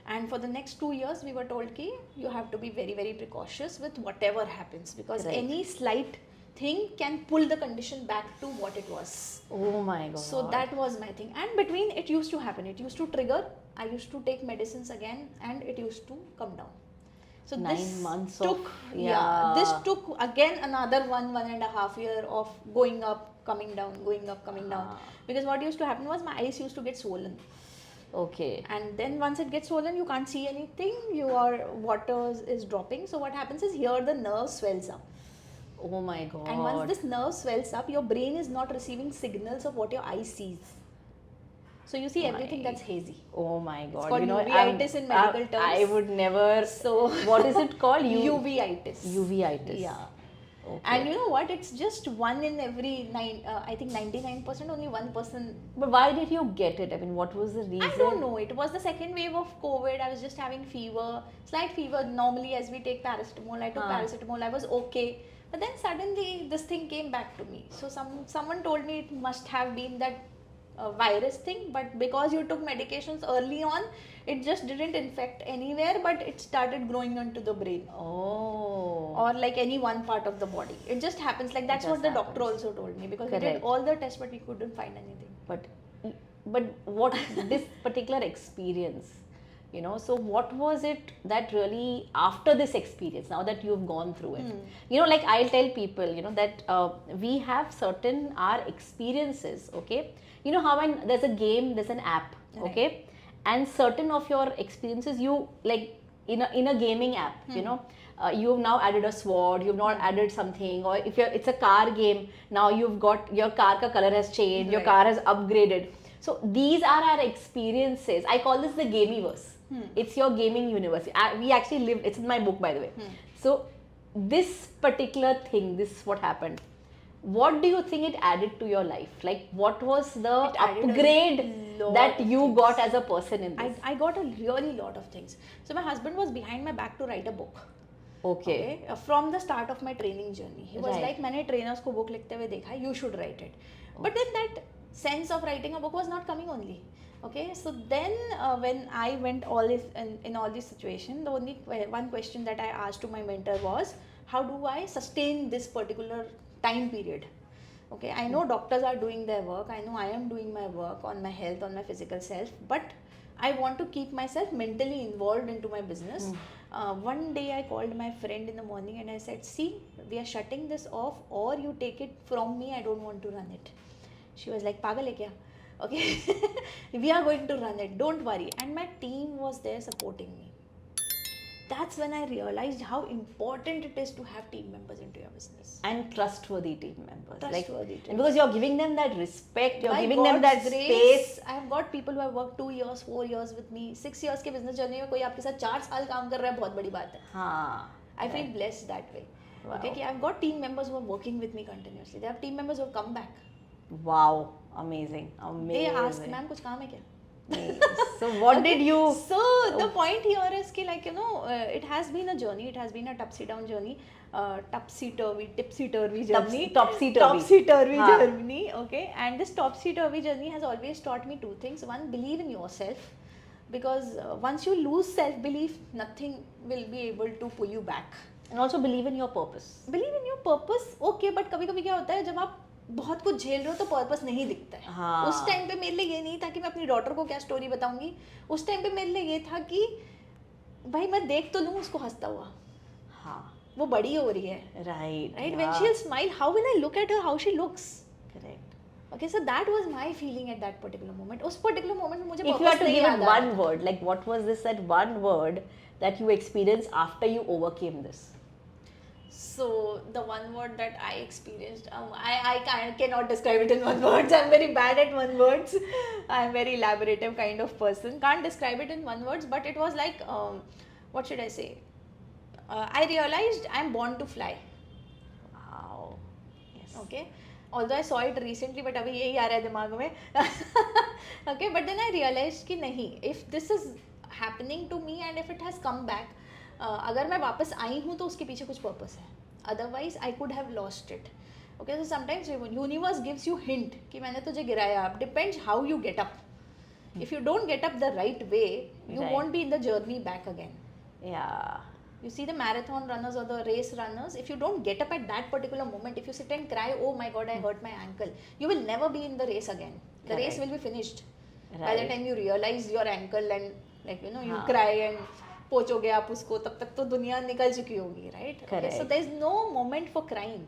And for the next 2 years we were told कि you have to be very very precautious with whatever happens, because Right. any slight thing can pull the condition back to what it was. Oh my god. So that was my thing, and between it used to happen, it used to trigger, I used to take medicines again and it used to come down. So 9 this months took, of yeah. this took again another 1.5 year of going up, coming down, going up, coming down. Because what used to happen was my eyes used to get swollen. Okay. And then once it gets swollen, you can't see anything, your water is dropping. So what happens is here the nerve swells up. Oh my god. And once this nerve swells up, your brain is not receiving signals of what your eye sees. So you see everything that's hazy. Oh my god. It's called you know, uveitis in medical terms. I would never. So what is it called? uveitis. Uveitis. Yeah. Okay. And you know what? It's just one in every I think 99%, only 1%. But why did you get it? I mean, what was the reason? I don't know. It was the second wave of COVID. I was just having fever, slight fever. Normally, as we take paracetamol, I took paracetamol. I was okay. But then suddenly, this thing came back to me. So someone told me it must have been that virus thing. But because you took medications early on, it just didn't infect anywhere. But it started growing onto the brain. Oh. Or like any one part of the body. It just happens. Like that's what the doctor also told me, because we did all the tests but we couldn't find anything. But what this particular experience, you know, so what was it that really, after this experience, now that you've gone through it, you know, like I'll tell people, you know, that we have certain our experiences, okay, you know how when there's a game, there's an app, okay, and certain of your experiences you like in a gaming app, you know, you've now added a sword, you've not added something, or if it's a car game, now you've got your car ka color has changed, your car has upgraded. So these are our experiences. I call this the gamiverse. It's your gaming universe. We actually lived, it's in my book by the way. So this particular thing, this is what happened. What do you think it added to your life? Like what was the upgrade that you got as a person in this? I got a really lot of things. So my husband was behind my back to write a book. Okay. From the start of my training journey, he was like, मैंने trainers को book लिखते हुए देखा, you should write it. But then that sense of writing a book was not coming only. Okay, so then when I went all this in all this situation, the only one question that I asked to my mentor was, how do I sustain this particular time period? Okay, I know doctors are doing their work, I know I am doing my work on my health, on my physical self, but I want to keep myself mentally involved into my business. One day I called my friend in the morning and I said, see, we are shutting this off, or you take it from me, I don't want to run it. She was like, pagal hai kya? Okay, we are going to run it, don't worry. And my team was there supporting me. That's when I realized how important it is to have team members into your business. And trustworthy team members. Trustworthy and because you're giving them that respect, you're By giving them God's that grace, space. I have got people who have worked 2 years, 4 years with me. 6 years के business journey में कोई आपके साथ 4 साल काम कर रहा है, बहुत बड़ी बात है. हाँ. I feel blessed that way. Wow. Okay, I've got team members who are working with me continuously. They have team members who have come back. Wow, amazing, amazing. They ask, ma'am, कुछ काम है क्या? So what did you? So the point here is कि like it has been a journey. It has been a topsy-down journey, topsy-turvy journey, topsy-turvy journey. Okay, and this topsy-turvy journey has always taught me 2 things. One, believe in yourself, because once you lose self-belief, nothing will be able to pull you back. And also believe in your purpose. Believe in your purpose, okay, but कभी-कभी क्या होता है जब आप बहुत कुछ झेल रहे हो तो पर्पस नहीं दिखता है. हाँ. उस टाइम पे मेरे लिए ये नहीं था कि मैं अपनी डॉटर को क्या स्टोरी बताऊंगी. उस टाइम पे मेरे लिए ये था कि भाई मैं देख तो लूँ उसको हंसता हुआ. हाँ. वो बड़ी हो रही है. Right. Right. When she'll smile, how will I look at her? How she looks? Correct. Okay, so that was my feeling at that particular moment. उस particular moment में मुझे If you had to give it one word, like what was this that one word that you experienced after you overcame this? So the one word that I experienced, I cannot describe it in one word. I'm very bad at one words. I'm very elaborative kind of person. Can't describe it in one words, but it was like, what should I say? I realized I'm born to fly. Wow. Yes. Okay, although I saw it recently, but अभी यही आ रहा है दिमाग में. Okay, but then I realized कि नहीं, if this is happening to me and if it has come back, अगर मैं वापस आई हूँ तो उसके पीछे कुछ purpose है. Otherwise, I could have lost it. Okay, so sometimes universe gives you hint कि मैंने तुझे गिराया. Depends how you get up. If you don't get up the right way, you Right. won't be in the journey back again. Yeah. You see the marathon runners or the race runners, if you don't get up at that particular moment, if you sit and cry, oh my god, I hurt my ankle, you will never be in the race again. The race Correct. will be finished. By the Right. time you realize your ankle and like you हाँ. cry and पोचोगे आप उसको, तब तक तो दुनिया निकल चुकी होगी, right? Okay, so Correct. there is no moment for crying.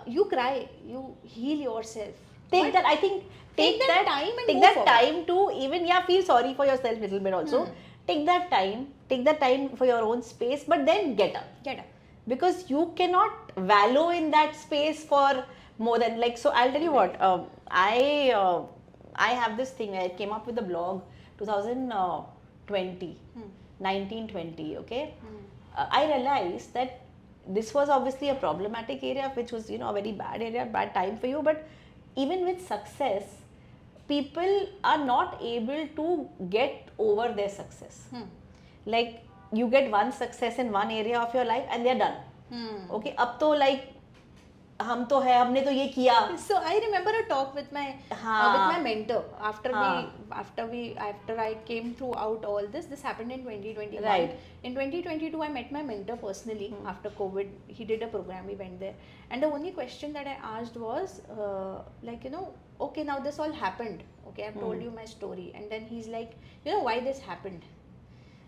You cry, you heal yourself. Take But that, I think, take that time and take move that forward. time to even, feel sorry for yourself a little bit also. Take that time for your own space, but then get up. Get up. Because you cannot wallow in that space for more than, like, so I'll tell you what, I have this thing, I came up with a blog 2020, 1920, okay? I realized that this was obviously a problematic area, which was, a very bad area, bad time for you, but even with success, people are not able to get over their success. Like, you get one success in one area of your life and they're done. Okay, अब तो like हम तो है, हमने तो ये किया. So I remember a talk with my mentor after I came throughout all this. This happened in 2021. Right. In 2022, I met my mentor personally after COVID. He did a program. We went there, and the only question that I asked was okay, now this all happened. Okay, I've told you my story, and then he's like, why this happened?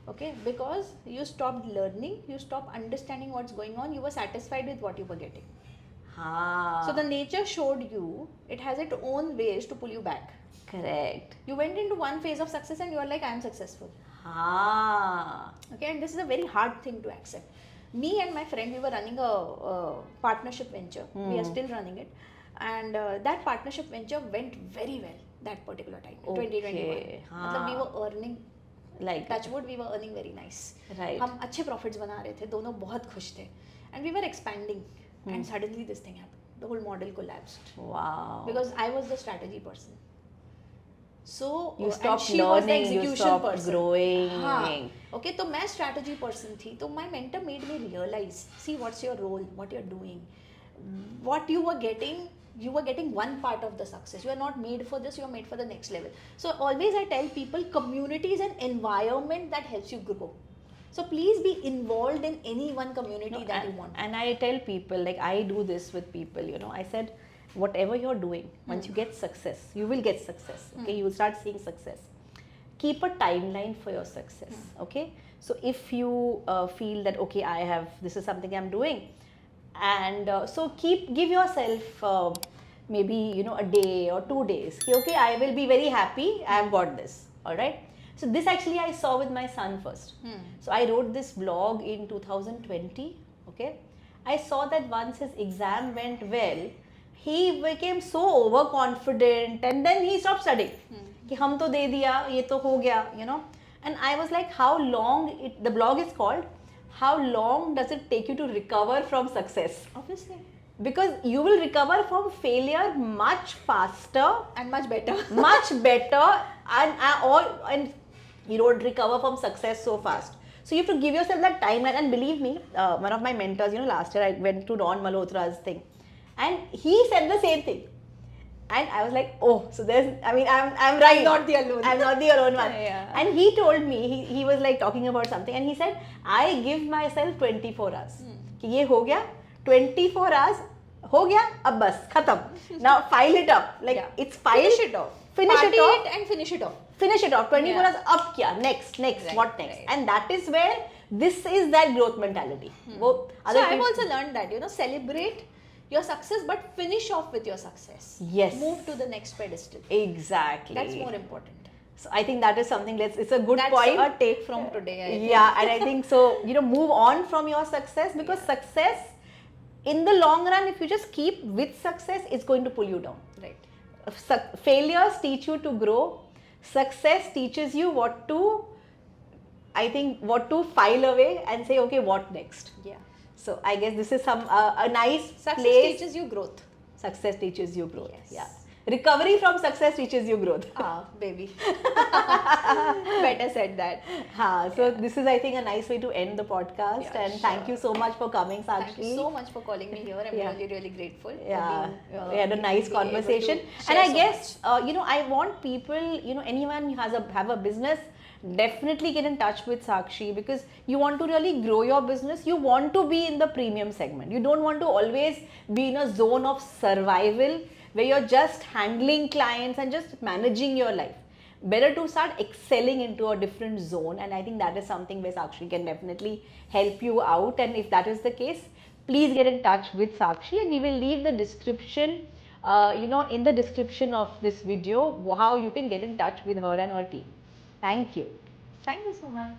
Okay, because you stopped learning, you stopped understanding what's going on. You were satisfied with what you were getting. So the nature showed you, it has its own ways to pull you back. Correct. You went into one phase of success and you are like, I am successful. हाँ. Okay, and this is a very hard thing to accept. Me and my friend, we were running a partnership venture. We are still running it. And that partnership venture went very well that particular time, in 2021. मतलब we were earning, Like, touchwood, we were earning very nice. Right. हम अच्छे profits बना रहे थे, दोनों बहुत खुश थे. And we were expanding. And suddenly this thing happened. The whole model collapsed. Wow. Because I was the strategy person. So You and stopped she was the learning, you execution stopped person. growing. हाँ. Okay, तो मैं strategy person थी. तो my mentor made me realize, see what's your role, what you're doing, what you were getting. You were getting one part of the success. You are not made for this. You are made for the next level. So always I tell people, community is an environment that helps you grow. So please be involved in any one community that you want. And I tell people, like, I do this with people, I said, whatever you're doing, once you get success, you will get success. Okay, you will start seeing success. Keep a timeline for your success. Okay, so if you feel that, okay, this is something I'm doing, and so give yourself maybe a day or 2 days. Okay, I will be very happy, I have got this. All right. So this actually I saw with my son first. So I wrote this blog in 2020. Okay, I saw that once his exam went well, he became so overconfident, and then he stopped studying. कि हम तो दे दिया, ये तो हो गया, And I was like, how long? The blog is called, how long does it take you to recover from success? Obviously. Because you will recover from failure much faster And much better. much better, and you don't recover from success so fast. So you have to give yourself that timeline. And believe me, one of my mentors, last year I went to Don Malhotra's thing, and he said the same thing. And I was like, oh, so I'm right. I'm not the alone. I'm not the alone one. Yeah. And he told me, he was like talking about something, and he said, I give myself 24 hours. कि ये हो गया, 24 hours हो गया, अब बस खत्म. Now file it up. Like, it's filed. Finish it off. Finish Party it off. it and finish it off. Finish it off. 24 Yeah. hours, up kya? Next, Right, what next? right. And that is where this is that growth mentality. So I've also learned that, celebrate your success, but finish off with your success. Yes. Move to the next pedestal. Exactly. That's more important. So I think that is something, it's a good That's point. a take from today, I think. Yeah, and I think so, move on from your success, because success, in the long run, if you just keep with success, it's going to pull you down. Right. Failures teach you to grow. Success teaches you what to file away and say, okay, what next? Yeah. So I guess this is some a nice Success place. teaches you growth. Success teaches you growth. Yes. Yeah. Recovery from success teaches you growth. Ah, baby. Better said that. So this is, I think, a nice way to end the podcast. Yeah, and thank you so much for coming, Sakshi. Thank you so much for calling me here. I'm Yeah. really, really grateful. for Yeah, being, we had a nice being able to conversation, share and I so guess I want people, anyone who have a business, definitely get in touch with Sakshi, because you want to really grow your business. You want to be in the premium segment. You don't want to always be in a zone of survival where you're just handling clients and just managing your life. Better to start excelling into a different zone, and I think that is something where Sakshi can definitely help you out. And if that is the case, please get in touch with Sakshi, and we will leave the description in the description of this video how you can get in touch with her and her team. Thank you. Thank you so much.